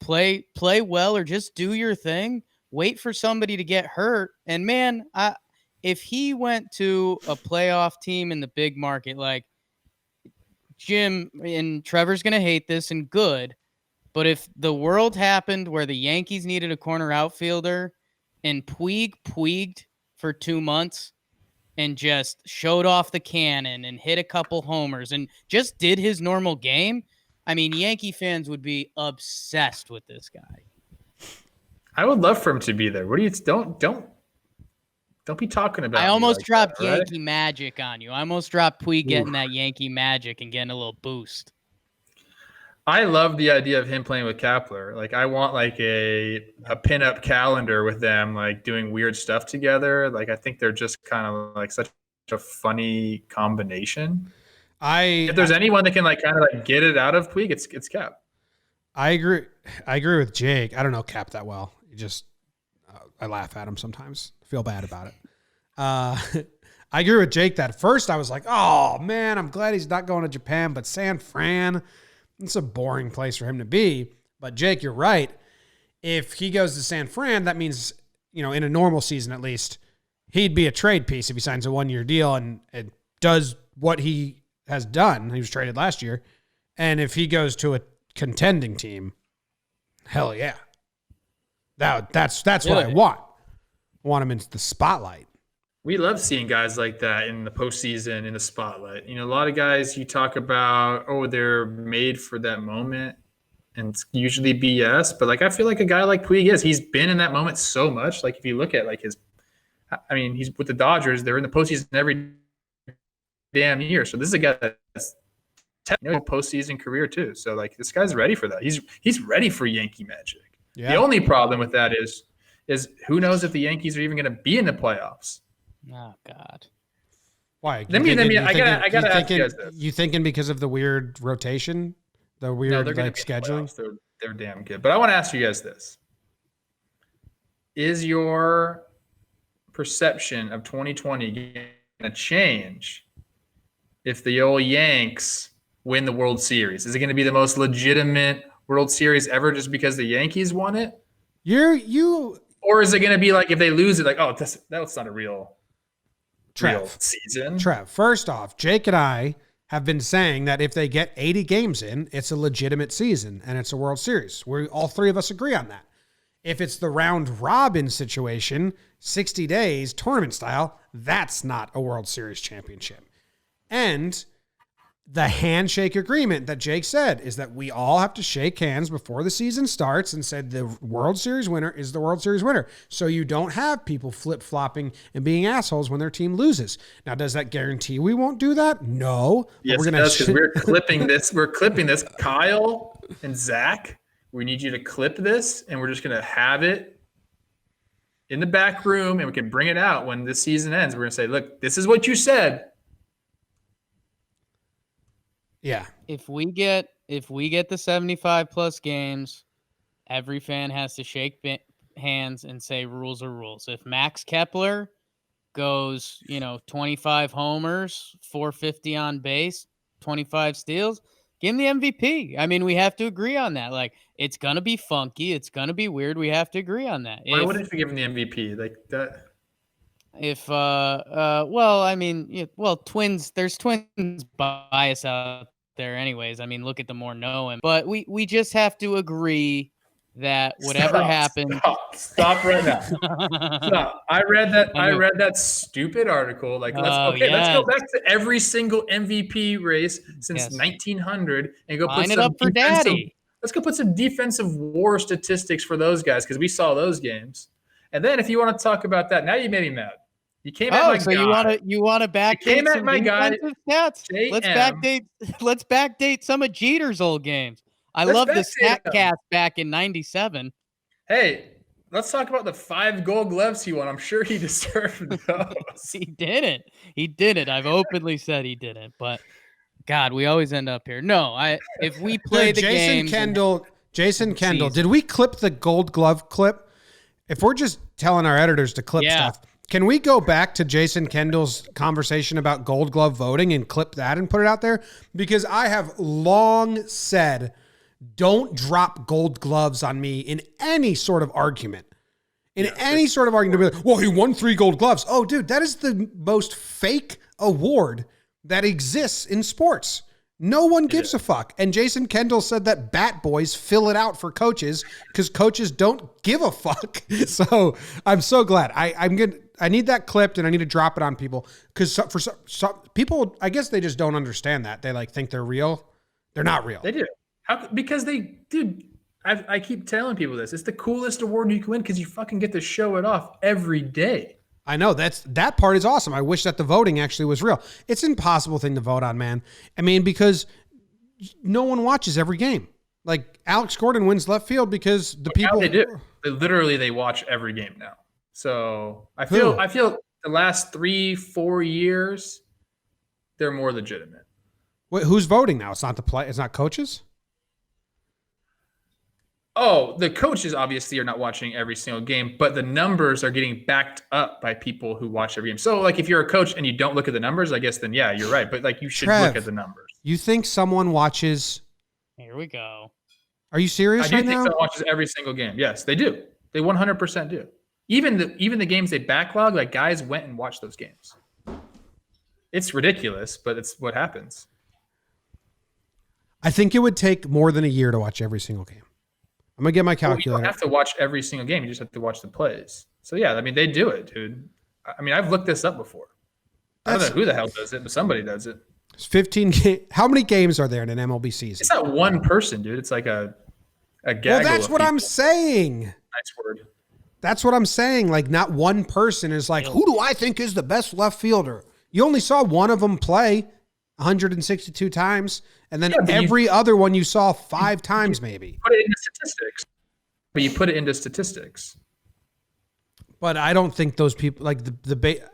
Play well or just do your thing. Wait for somebody to get hurt. And man, if he went to a playoff team in the big market, like Jim and Trevor's gonna hate this and good, but if the world happened where the Yankees needed a corner outfielder and Puig for 2 months and just showed off the cannon and hit a couple homers and just did his normal game, I mean, Yankee fans would be obsessed with this guy. I would love for him to be there. What do you don't be talking about? I almost like dropped that, right? Yankee magic on you. I almost dropped Puig getting that Yankee magic and getting a little boost. I love the idea of him playing with Kepler. Like, I want like a pinup calendar with them, like doing weird stuff together. Like, I think they're just kind of like such a funny combination. If there's anyone that can like kind of like get it out of Puig, it's Cap. I agree with Jake. I don't know Cap that well. I laugh at him sometimes. I feel bad about it. I agree with Jake that at first I was like, oh man, I'm glad he's not going to Japan, but San Fran, it's a boring place for him to be. But Jake, you're right. If he goes to San Fran, that means, in a normal season at least, he'd be a trade piece if he signs a 1-year deal and does what he has done. He was traded last year. And if he goes to a contending team, hell yeah. That's what I want. I want him into the spotlight. We love seeing guys like that in the postseason, in the spotlight. A lot of guys you talk about, they're made for that moment, and it's usually BS. But like, I feel like a guy like Puig he's been in that moment so much. Like, if you look at like he's with the Dodgers, they're in the postseason every damn year. So this is a guy that's postseason career too. So like, this guy's ready for that. He's ready for Yankee magic. Yeah. The only problem with that is who knows if the Yankees are even going to be in the playoffs. Oh God! Why? I gotta ask you guys this. You thinking because of the weird rotation, the weird scheduling? They're damn good. But I want to ask you guys this: is your perception of 2020 going to change if the old Yanks win the World Series? Is it going to be the most legitimate World Series ever just because the Yankees won it? Or is it going to be like if they lose it, like, that's not a real season? Trev, first off, Jake and I have been saying that if they get 80 games in, it's a legitimate season and it's a World Series. All three of us agree on that. If it's the round robin situation, 60 days, tournament style, that's not a World Series championship. And the handshake agreement that Jake said is that we all have to shake hands before the season starts and said the World Series winner is the World Series winner. So you don't have people flip-flopping and being assholes when their team loses. Now, does that guarantee we won't do that? No. Yes, it does, because we're clipping this. We're clipping this. Kyle and Zach, we need you to clip this, and we're just going to have it in the back room, and we can bring it out when the season ends. We're going to say, look, this is what you said. Yeah. If we get the 75 plus games, every fan has to shake hands and say rules are rules. If Max Kepler goes, 25 homers, 450 on base, 25 steals, give him the MVP. I mean, we have to agree on that. Like, it's going to be funky. It's going to be weird. We have to agree on that. Why wouldn't you give him the MVP? Like that. If Twins, there's Twins bias out there anyways. I mean, look at the more knowing, but we just have to agree that whatever happens. Stop right now. Stop. I read that stupid article. Like, let's go back to every single MVP race since 1900 and go line it up for Daddy. Let's go put some defensive WAR statistics for those guys because we saw those games. And then if you want to talk about that, now you made me mad. You came at my guy. You want to backdate some defensive stats? Let's backdate some of Jeter's old games. I love the StatCast back in '97. Hey, let's talk about the 5 Gold Gloves he won. I'm sure he deserved those. He didn't. I've openly said he didn't. But God, we always end up here. No, if we play the game. Jason Kendall, did we clip the Gold Glove clip? If we're just telling our editors to clip stuff. Can we go back to Jason Kendall's conversation about Gold Glove voting and clip that and put it out there? Because I have long said, don't drop Gold Gloves on me in any sort of argument. In any sort of argument, to be like, well, he won 3 Gold Gloves. Oh, dude, that is the most fake award that exists in sports. No one gives a fuck. And Jason Kendall said that bat boys fill it out for coaches because coaches don't give a fuck. So I'm so glad. I need that clipped and I need to drop it on people because for some people, I guess they just don't understand that. They like think they're real. They're not real. They do. Because dude, I keep telling people this. It's the coolest award you can win because you fucking get to show it off every day. I know that part is awesome. I wish that the voting actually was real. It's an impossible thing to vote on, man. I mean, because no one watches every game. Like Alex Gordon wins left field because the people they do. They watch every game now. So I feel the last 3-4 years they're more legitimate. Wait, who's voting now? It's not it's not coaches? Oh, the coaches obviously are not watching every single game, but the numbers are getting backed up by people who watch every game. So, like, if you're a coach and you don't look at the numbers, I guess then, yeah, you're right. But, like, you should look at the numbers. You think someone watches? Here we go. Are you serious right now? I do think someone watches every single game. Yes, they do. They 100% do. Even the games they backlog, like, guys went and watched those games. It's ridiculous, but it's what happens. I think it would take more than a year to watch every single game. I'm going to get my calculator. You don't have to watch every single game. You just have to watch the plays. So, yeah, I mean, they do it, dude. I mean, I've looked this up before. I don't know who the hell does it, but somebody does it. It's 15 games. How many games are there in an MLB season? It's not one person, dude. It's like a gaggle. Well, that's what I'm saying. Nice word. That's what I'm saying. Like, not one person is like, who do I think is the best left fielder? You only saw one of them play 162 times. And then every other one you saw 5 times, maybe. Put it into statistics. But you put it into statistics. But I don't think those people, like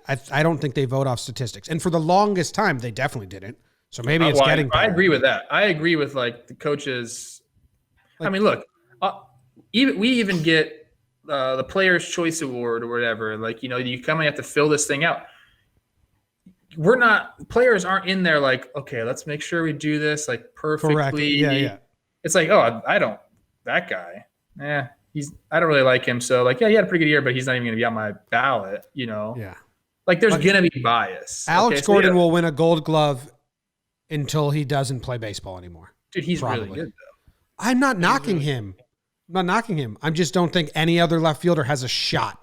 I don't think they vote off statistics. And for the longest time, they definitely didn't. So maybe it's getting better. I agree with that. I agree with, like, the coaches. Like, I mean, look, we even get the Players' Choice Award or whatever. Like, you know, you come and you have to fill this thing out. Players aren't in there like, okay, let's make sure we do this like perfectly. Correct. Yeah. It's like, oh, that guy. I don't really like him. So, like, yeah, he had a pretty good year, but he's not even going to be on my ballot, you know? Yeah. Like, there's going to be bias. Alex Gordon will win a Gold Glove until he doesn't play baseball anymore. Dude, he's really good, though. I'm not knocking him. I just don't think any other left fielder has a shot.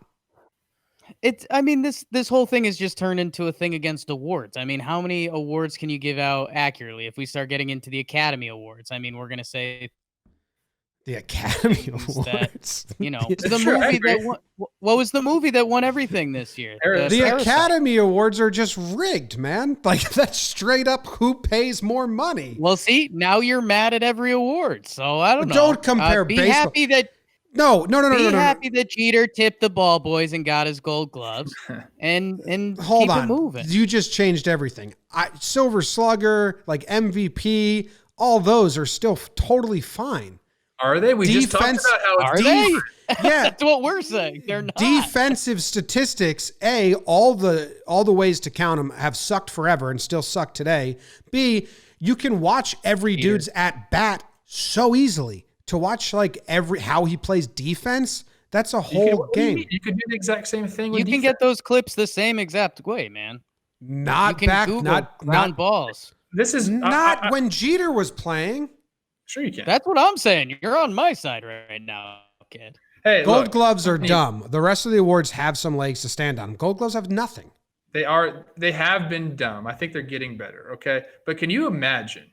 I mean, this whole thing has just turned into a thing against awards. I mean, how many awards can you give out accurately? If we start getting into the Academy Awards, I mean, we're going to say the Academy Awards. That, you know, the movie that won, what was the movie that won everything this year? The Academy Awards are just rigged, man. Like, that's straight up who pays more money. Well, see, now you're mad at every award. So I don't know. Don't compare be baseball. Happy that No. Be happy that Jeter tipped the ball boys and got his Gold Gloves, and hold keep on. it moving. You just changed everything. Silver Slugger, like MVP, all those are still totally fine. Are they? We just talked about how it's they? Yeah, that's what we're saying. They're not. Defensive statistics. A, all the ways to count them have sucked forever and still suck today. B, you can watch every dude's at bat so easily. To watch like how he plays defense, that's a whole game. You could do the exact same thing with defense. Can get those clips the same exact way, man. Not ground balls. This is not when Jeter was playing. Sure you can. That's what I'm saying. You're on my side right now, kid. Hey, Gold Gloves are dumb. The rest of the awards have some legs to stand on. Gold Gloves have nothing. They have been dumb. I think they're getting better, okay? But can you imagine?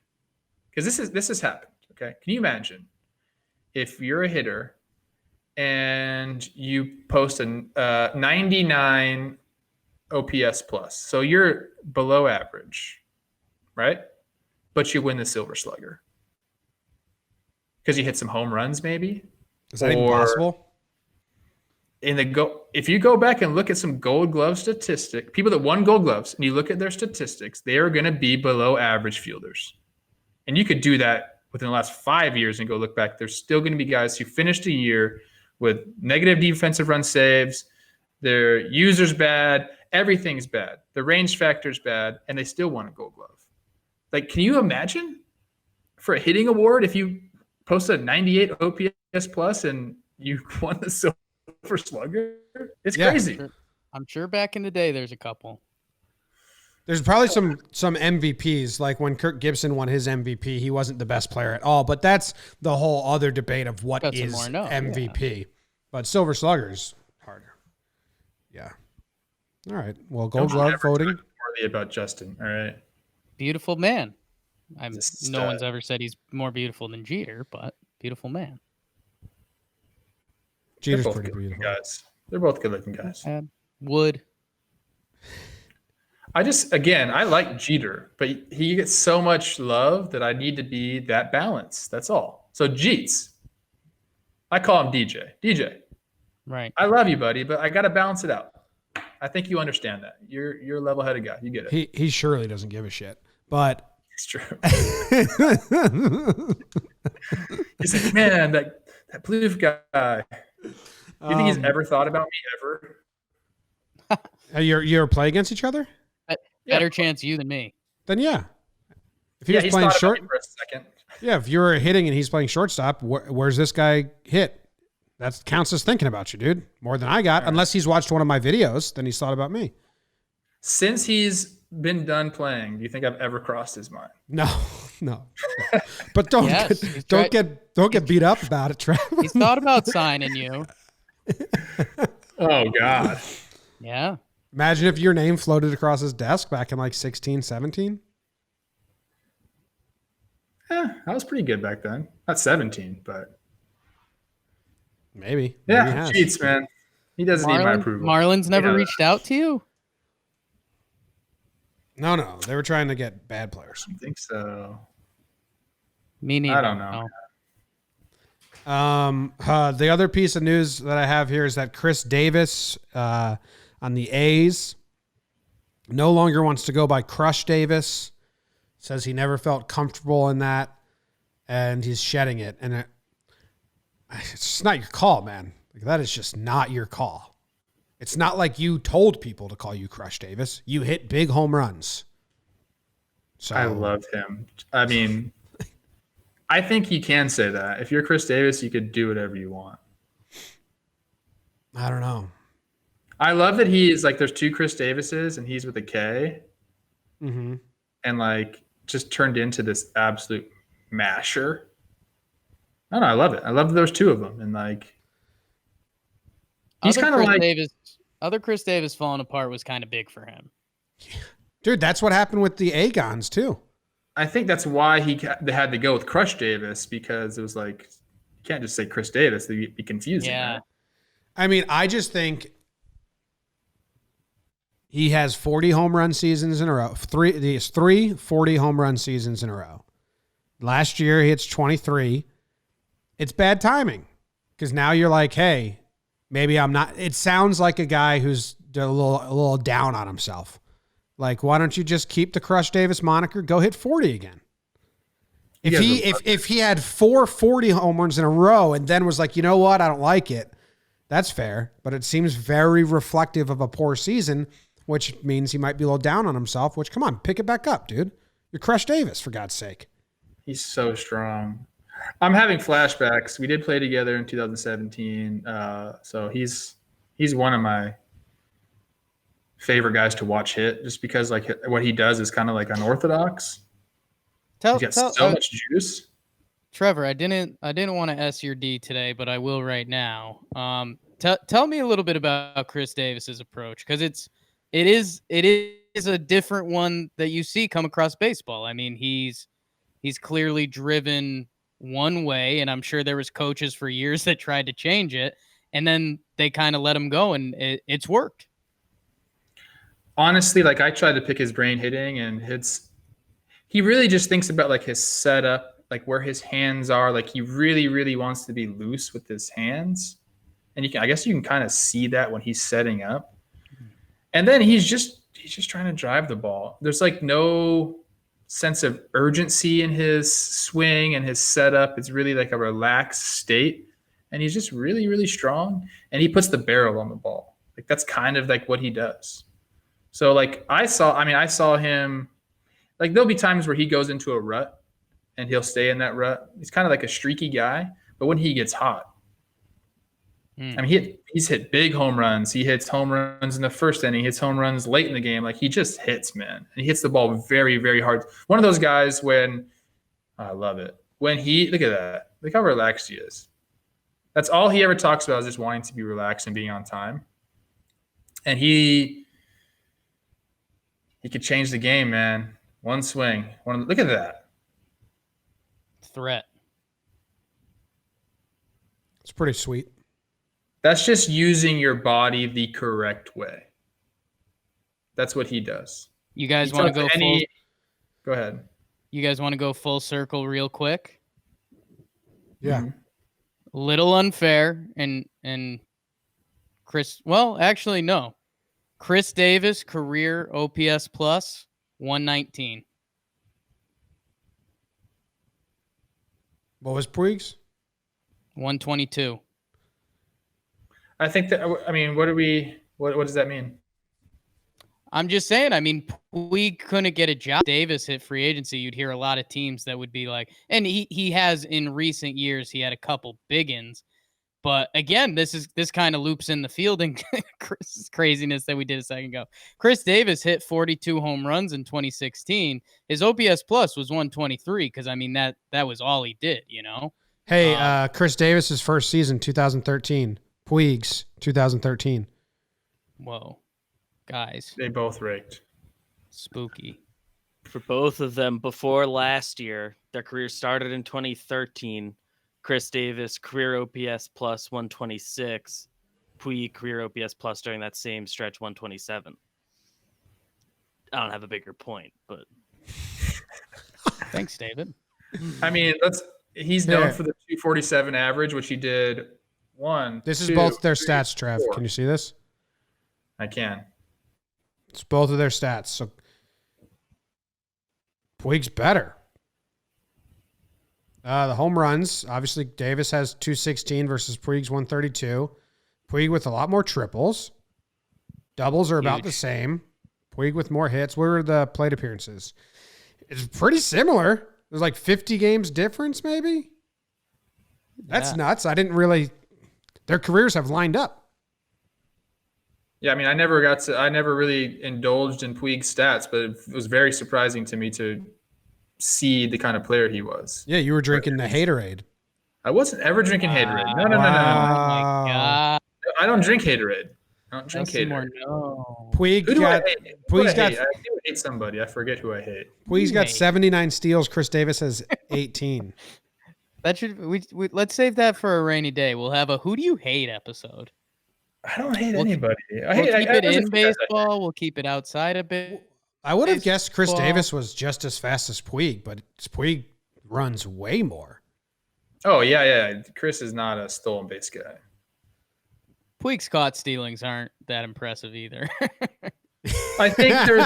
Because this has happened, okay? Can you imagine if you're a hitter and you post a 99 OPS plus, so you're below average, right? But you win the Silver Slugger because you hit some home runs, maybe. Is that even possible? If you go back and look at some Gold Glove statistic, people that won Gold Gloves, and you look at their statistics, they are going to be below average fielders, and you could do that within the last 5 years and go look back. There's still going to be guys who finished a year with negative defensive run saves. Their user's bad. Everything's bad. The range factor's bad, and they still won a Gold Glove. Like, can you imagine for a hitting award if you posted a 98 OPS plus and you won the Silver Slugger? It's crazy. I'm sure back in the day there's a couple. There's probably some MVPs, like when Kirk Gibson won his MVP, he wasn't the best player at all. But that's the whole other debate of what is MVP. Yeah. But Silver Slugger's harder. Yeah. All right. Well, Gold Glove voting. Worthy about Justin. All right. Beautiful man. No one's ever said he's more beautiful than Jeter, but beautiful man. Jeter's pretty beautiful. Guys. They're both good-looking guys. Wood. I like Jeter, but he gets so much love that I need to be that balance. That's all. So Jeets. I call him DJ. DJ. Right. I love you, buddy, but I got to balance it out. I think you understand that. You're a level-headed guy. You get it. He surely doesn't give a shit, but it's true. He's like, man, that blue guy. Do you think he's ever thought about me ever? You ever play against each other? Better chance you than me. Then yeah. If he was playing short for a second. Yeah, if you were hitting and he's playing shortstop, where's this guy hit? That counts as thinking about you, dude. More than I got. Right. Unless he's watched one of my videos, then he's thought about me. Since he's been done playing, do you think I've ever crossed his mind? No. But don't get beat up about it, Trev. He's thought about signing you. Oh God. Yeah. Imagine if your name floated across his desk back in like 16, 17. I was pretty good back then. Not 17, but maybe. Yeah, cheats, man. He doesn't need my approval. Marlins never reached out to you? No. They were trying to get bad players. I think so. Me neither. I don't know. The other piece of news that I have here is that Chris Davis on the A's no longer wants to go by Crush Davis. Says he never felt comfortable in that, and he's shedding it. And it's just not your call, man. Like, that is just not your call. It's not like you told people to call you Crush Davis. You hit big home runs. So I love him. I mean, I think you can say that. If you're Chris Davis, you could do whatever you want. I don't know. I love that he is like, there's two Chris Davises and he's with a K. Mm-hmm. And like just turned into this absolute masher. I don't know. I love it. I love that there's two of them. And like, he's kind of like other Chris Davis falling apart was kind of big for him. Dude, that's what happened with the Agons too. I think that's why they had to go with Crush Davis, because it was like, you can't just say Chris Davis. It'd be confusing. Yeah. Right? I mean, I just think he has 40 home run seasons in a row. He has three 40 home run seasons in a row. Last year, he hits 23. It's bad timing because now you're like, hey, maybe I'm not. It sounds like a guy who's a little down on himself. Like, why don't you just keep the Crush Davis moniker? Go hit 40 again. If he had 440 home runs in a row and then was like, you know what, I don't like it, that's fair. But it seems very reflective of a poor season, which means he might be a little down on himself, which, come on, pick it back up, dude. You're Crush Davis, for God's sake. He's so strong. I'm having flashbacks. We did play together in 2017. So he's one of my favorite guys to watch hit, just because like what he does is kind of like unorthodox. He's got so much juice. Trevor, I didn't want to S your D today, but I will right now. Tell me a little bit about Chris Davis's approach, because it is a different one that you see come across baseball. I mean, he's clearly driven one way, and I'm sure there was coaches for years that tried to change it, and then they kind of let him go, and it's worked. Honestly, like I tried to pick his brain hitting, and he really just thinks about like his setup, like where his hands are. Like he really, really wants to be loose with his hands, and I guess you can kind of see that when he's setting up. And then he's just trying to drive the ball. There's like no sense of urgency in his swing and his setup. It's really like a relaxed state, and he's just really, really strong. And he puts the barrel on the ball. Like that's kind of like what he does. So like I saw him, like there'll be times where he goes into a rut and he'll stay in that rut. He's kind of like a streaky guy, but when he gets hot, I mean, he's hit big home runs. He hits home runs in the first inning. He hits home runs late in the game. Like he just hits, man. And he hits the ball very, very hard. One of those guys I love it. When look at that. Look how relaxed he is. That's all he ever talks about is just wanting to be relaxed and being on time. And he could change the game, man. One swing. Look at that. Threat. It's pretty sweet. That's just using your body the correct way. That's what he does. You guys want to go Go ahead. You guys want to go full circle real quick? Yeah. Mm-hmm. Little unfair and Chris. Well, actually, no. Chris Davis career OPS plus 119. What was Puig's? 122. I think that, I mean, what does that mean? I'm just saying, I mean, Puig couldn't get a job. Davis hit free agency. You'd hear a lot of teams that would be like, and he has in recent years, he had a couple big ins. But again, this kind of loops in the fielding craziness that we did a second ago. Chris Davis hit 42 home runs in 2016. His OPS plus was 123 because, I mean, that was all he did, you know? Hey, Chris Davis's first season, 2013. Puig's 2013. Whoa. Guys. They both raked. Spooky. For both of them, before last year, their career started in 2013. Chris Davis, career OPS plus 126. Puig, career OPS plus during that same stretch, 127. I don't have a bigger point, but... Thanks, David. I mean, he's known for the 247 average, which he did This is both their stats, Trev. 4. Can you see this? I can. It's both of their stats. So Puig's better. The home runs, obviously Davis has 216 versus Puig's 132. Puig with a lot more triples. Doubles are about the same. Puig with more hits. Where are the plate appearances? It's pretty similar. There's like 50 games difference, maybe. That's nuts. Their careers have lined up. Yeah, I mean, I never really indulged in Puig's stats, but it was very surprising to me to see the kind of player he was. Yeah, you were drinking the Haterade. I wasn't ever drinking Haterade. No. Oh my God. I don't drink Haterade. I don't drink Justin Haterade. No. Puig Who do I got hate? I do hate somebody. I forget who I hate. Puig's got 79 steals. Chris Davis has 18. That should let's save that for a rainy day. We'll have a who do you hate episode. I don't hate anybody. We'll keep it in baseball. We'll keep it outside a bit. I would have guessed Chris Davis was just as fast as Puig, but Puig runs way more. Oh, yeah. Chris is not a stolen base guy. Puig's caught stealings aren't that impressive either. I think there's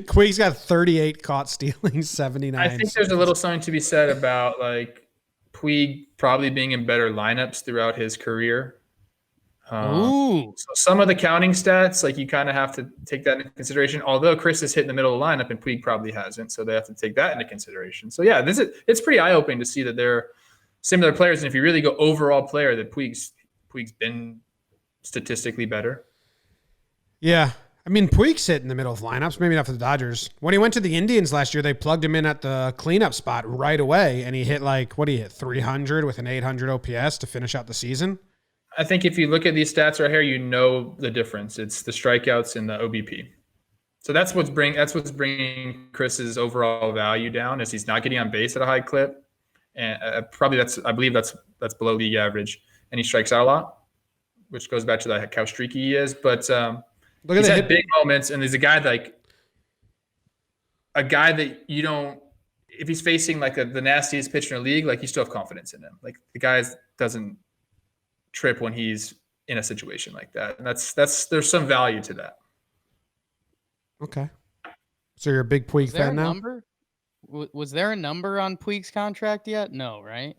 Puig's got 38 caught stealings, 79. I think there's a little something to be said about like Puig probably being in better lineups throughout his career. Ooh. So some of the counting stats, like you kind of have to take that into consideration. Although Chris has hit in the middle of the lineup and Puig probably hasn't, so they have to take that into consideration. So yeah, it's pretty eye opening to see that they're similar players. And if you really go overall player, that Puig's been statistically better. Yeah. I mean, Puig's hit in the middle of lineups, maybe not for the Dodgers. When he went to the Indians last year, they plugged him in at the cleanup spot right away, and he hit 300 with an 800 OPS to finish out the season. I think if you look at these stats right here, you know the difference. It's the strikeouts and the OBP. So that's what's bringing Chris's overall value down, is he's not getting on base at a high clip, and I believe that's below league average, and he strikes out a lot, which goes back to how streaky he is. But he's had big moments, and there's a guy that you don't. If he's facing the nastiest pitcher in the league, you still have confidence in him. The guy doesn't trip when he's in a situation like that, and there's some value to that. Okay, so you're a big Puig fan now? Was there a number on Puig's contract yet? No, right?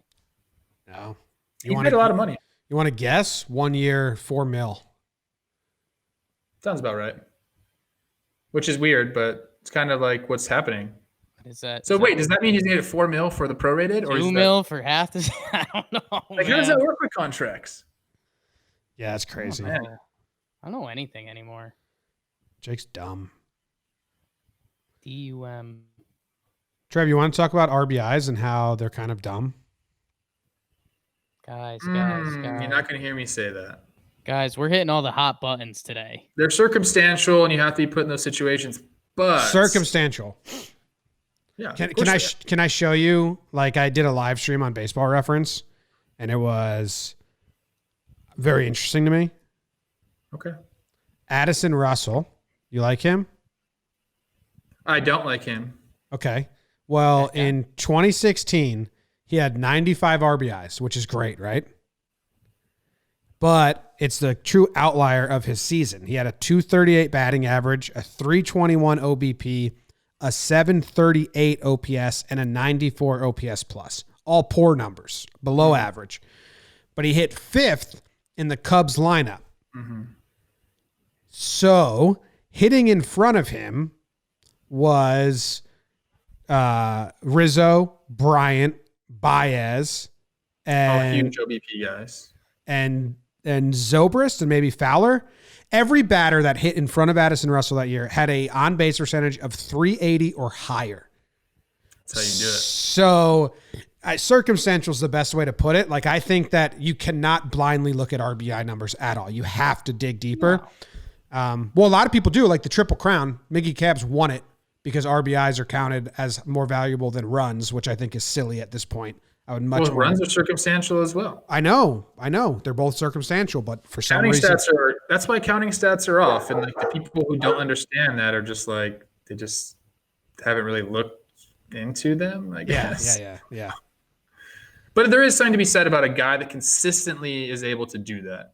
No. He made a lot of money. You want to guess? 1 year, $4 million. Sounds about right. Which is weird, but it's kind of like what's happening. What is that? So wait, does that mean he's gonna get $4 million for the prorated, or is 2 that, mil for half the? I don't know. like, how does that work with contracts? Yeah, it's crazy. I don't know anything anymore. Jake's dumb. DUM. Trev, you want to talk about RBIs and how they're kind of dumb? Guys. You're not gonna hear me say that. Guys, we're hitting all the hot buttons today. They're circumstantial, and you have to be put in those situations. But Circumstantial. yeah, Can I show you? Like, I did a live stream on Baseball Reference, and it was very interesting to me. Okay. Addison Russell, you like him? I don't like him. Okay. Well, in 2016, he had 95 RBIs, which is great, right? But it's the true outlier of his season. He had a 238 batting average, a 321 OBP, a 738 OPS, and a 94 OPS plus. All poor numbers, below average. But he hit 5th in the Cubs lineup. Mm-hmm. So hitting in front of him was Rizzo, Bryant, Baez, and huge OBP guys. and Zobrist and maybe Fowler. Every batter that hit in front of Addison Russell that year had a on-base percentage of 380 or higher. That's how you do it. So circumstantial is the best way to put it. Like, I think that you cannot blindly look at RBI numbers at all. You have to dig deeper. Well, a lot of people do, like the Triple Crown. Miggy Cabs won it because RBIs are counted as more valuable than runs, which I think is silly at this point. I would much more. Runs are circumstantial as well. I know. They're both circumstantial, but for some Counting reason, that's why counting stats are off. And like the people who don't understand that are just like, they just haven't really looked into them, I guess. Yeah. But there is something to be said about a guy that consistently is able to do that.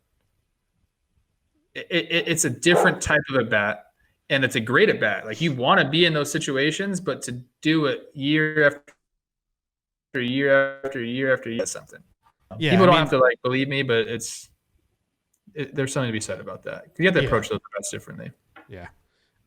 It's a different type of a bat, and it's a great at bat. Like, you want to be in those situations, but to do it year after year after year after year, that's something. Yeah, People don't have to like believe me, but there's something to be said about that. You have to approach those bats differently. Yeah.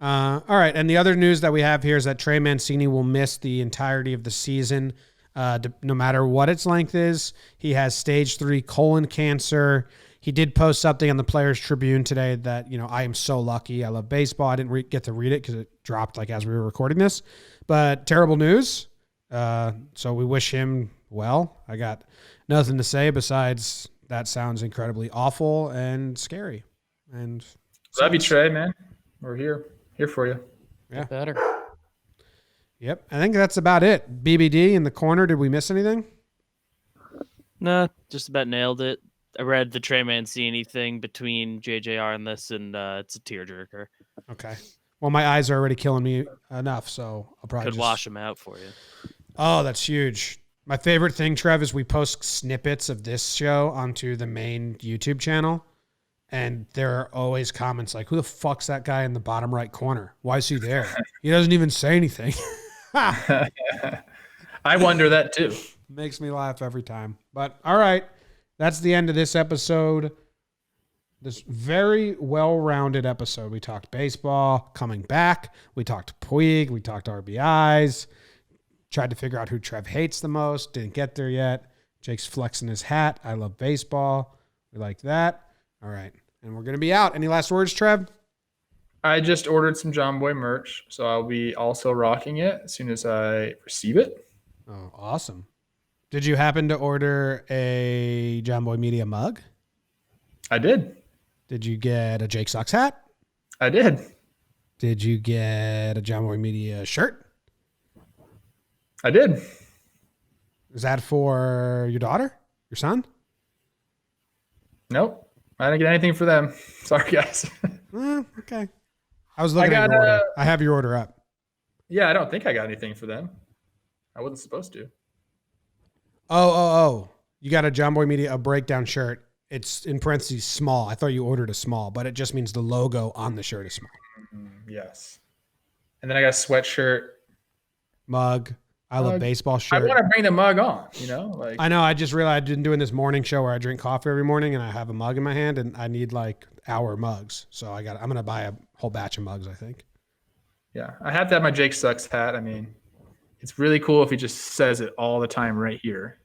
All right. And the other news that we have here is that Trey Mancini will miss the entirety of the season, no matter what its length is. He has stage 3 colon cancer. He did post something on the Players Tribune today that, I am so lucky. I love baseball. I didn't get to read it because it dropped like as we were recording this, but terrible news. So we wish him well. I got nothing to say besides that sounds incredibly awful and scary. And love you, Trey, man. We're here for you. Yeah. Better. Yep. I think that's about it. BBD in the corner. Did we miss anything? Nah, just about nailed it. I read the Trey Mancini thing between JJR and this, and it's a tearjerker. Okay. Well, my eyes are already killing me enough, so I'll probably Could wash them out for you. Oh, that's huge. My favorite thing, Trev, is we post snippets of this show onto the main YouTube channel, and there are always comments like, who the fuck's that guy in the bottom right corner? Why is he there? He doesn't even say anything. I wonder that too. Makes me laugh every time. But all right, that's the end of this episode. This very well-rounded episode. We talked baseball, coming back. We talked Puig. We talked RBIs. Tried to figure out who Trev hates the most. Didn't get there yet. Jake's flexing his hat. I love baseball. We like that. All right. And we're going to be out. Any last words, Trev? I just ordered some JOMBOY merch, so I'll be also rocking it as soon as I receive it. Oh, awesome. Did you happen to order a JOMBOY Media mug? I did. Did you get a Jake Sucks hat? I did. Did you get a JOMBOY Media shirt? I did. Is that for your daughter? Your son? Nope. I didn't get anything for them. Sorry, guys. Okay. I was looking at your order. I have your order up. Yeah, I don't think I got anything for them. I wasn't supposed to. Oh. You got a JOMBOY Media, a breakdown shirt. It's in parentheses small. I thought you ordered a small, but it just means the logo on the shirt is small. Yes. And then I got a sweatshirt. Mug. I love baseball shirt. I want to bring the mug on, Like, I know. I just realized I've been doing this morning show where I drink coffee every morning and I have a mug in my hand and I need like our mugs. So I'm going to buy a whole batch of mugs, I think. Yeah, I have to have my Jake Sucks hat. I mean, it's really cool if he just says it all the time right here,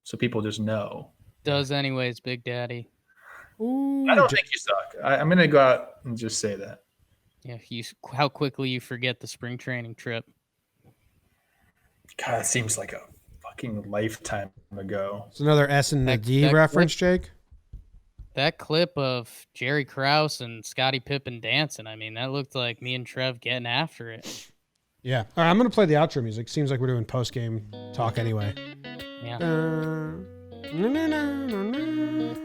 so people just know. Does anyways, Big Daddy. Ooh, I don't think you suck. I'm gonna go out and just say that. Yeah, how quickly you forget the spring training trip. God, it seems like a fucking lifetime ago. It's another S and the That- D that reference, Jake. That clip of Jerry Krause and Scottie Pippen dancing, I mean, that looked like me and Trev getting after it. Yeah. All right, I'm going to play the outro music. Seems like we're doing post-game talk anyway. Yeah. Na, na, na, na, na.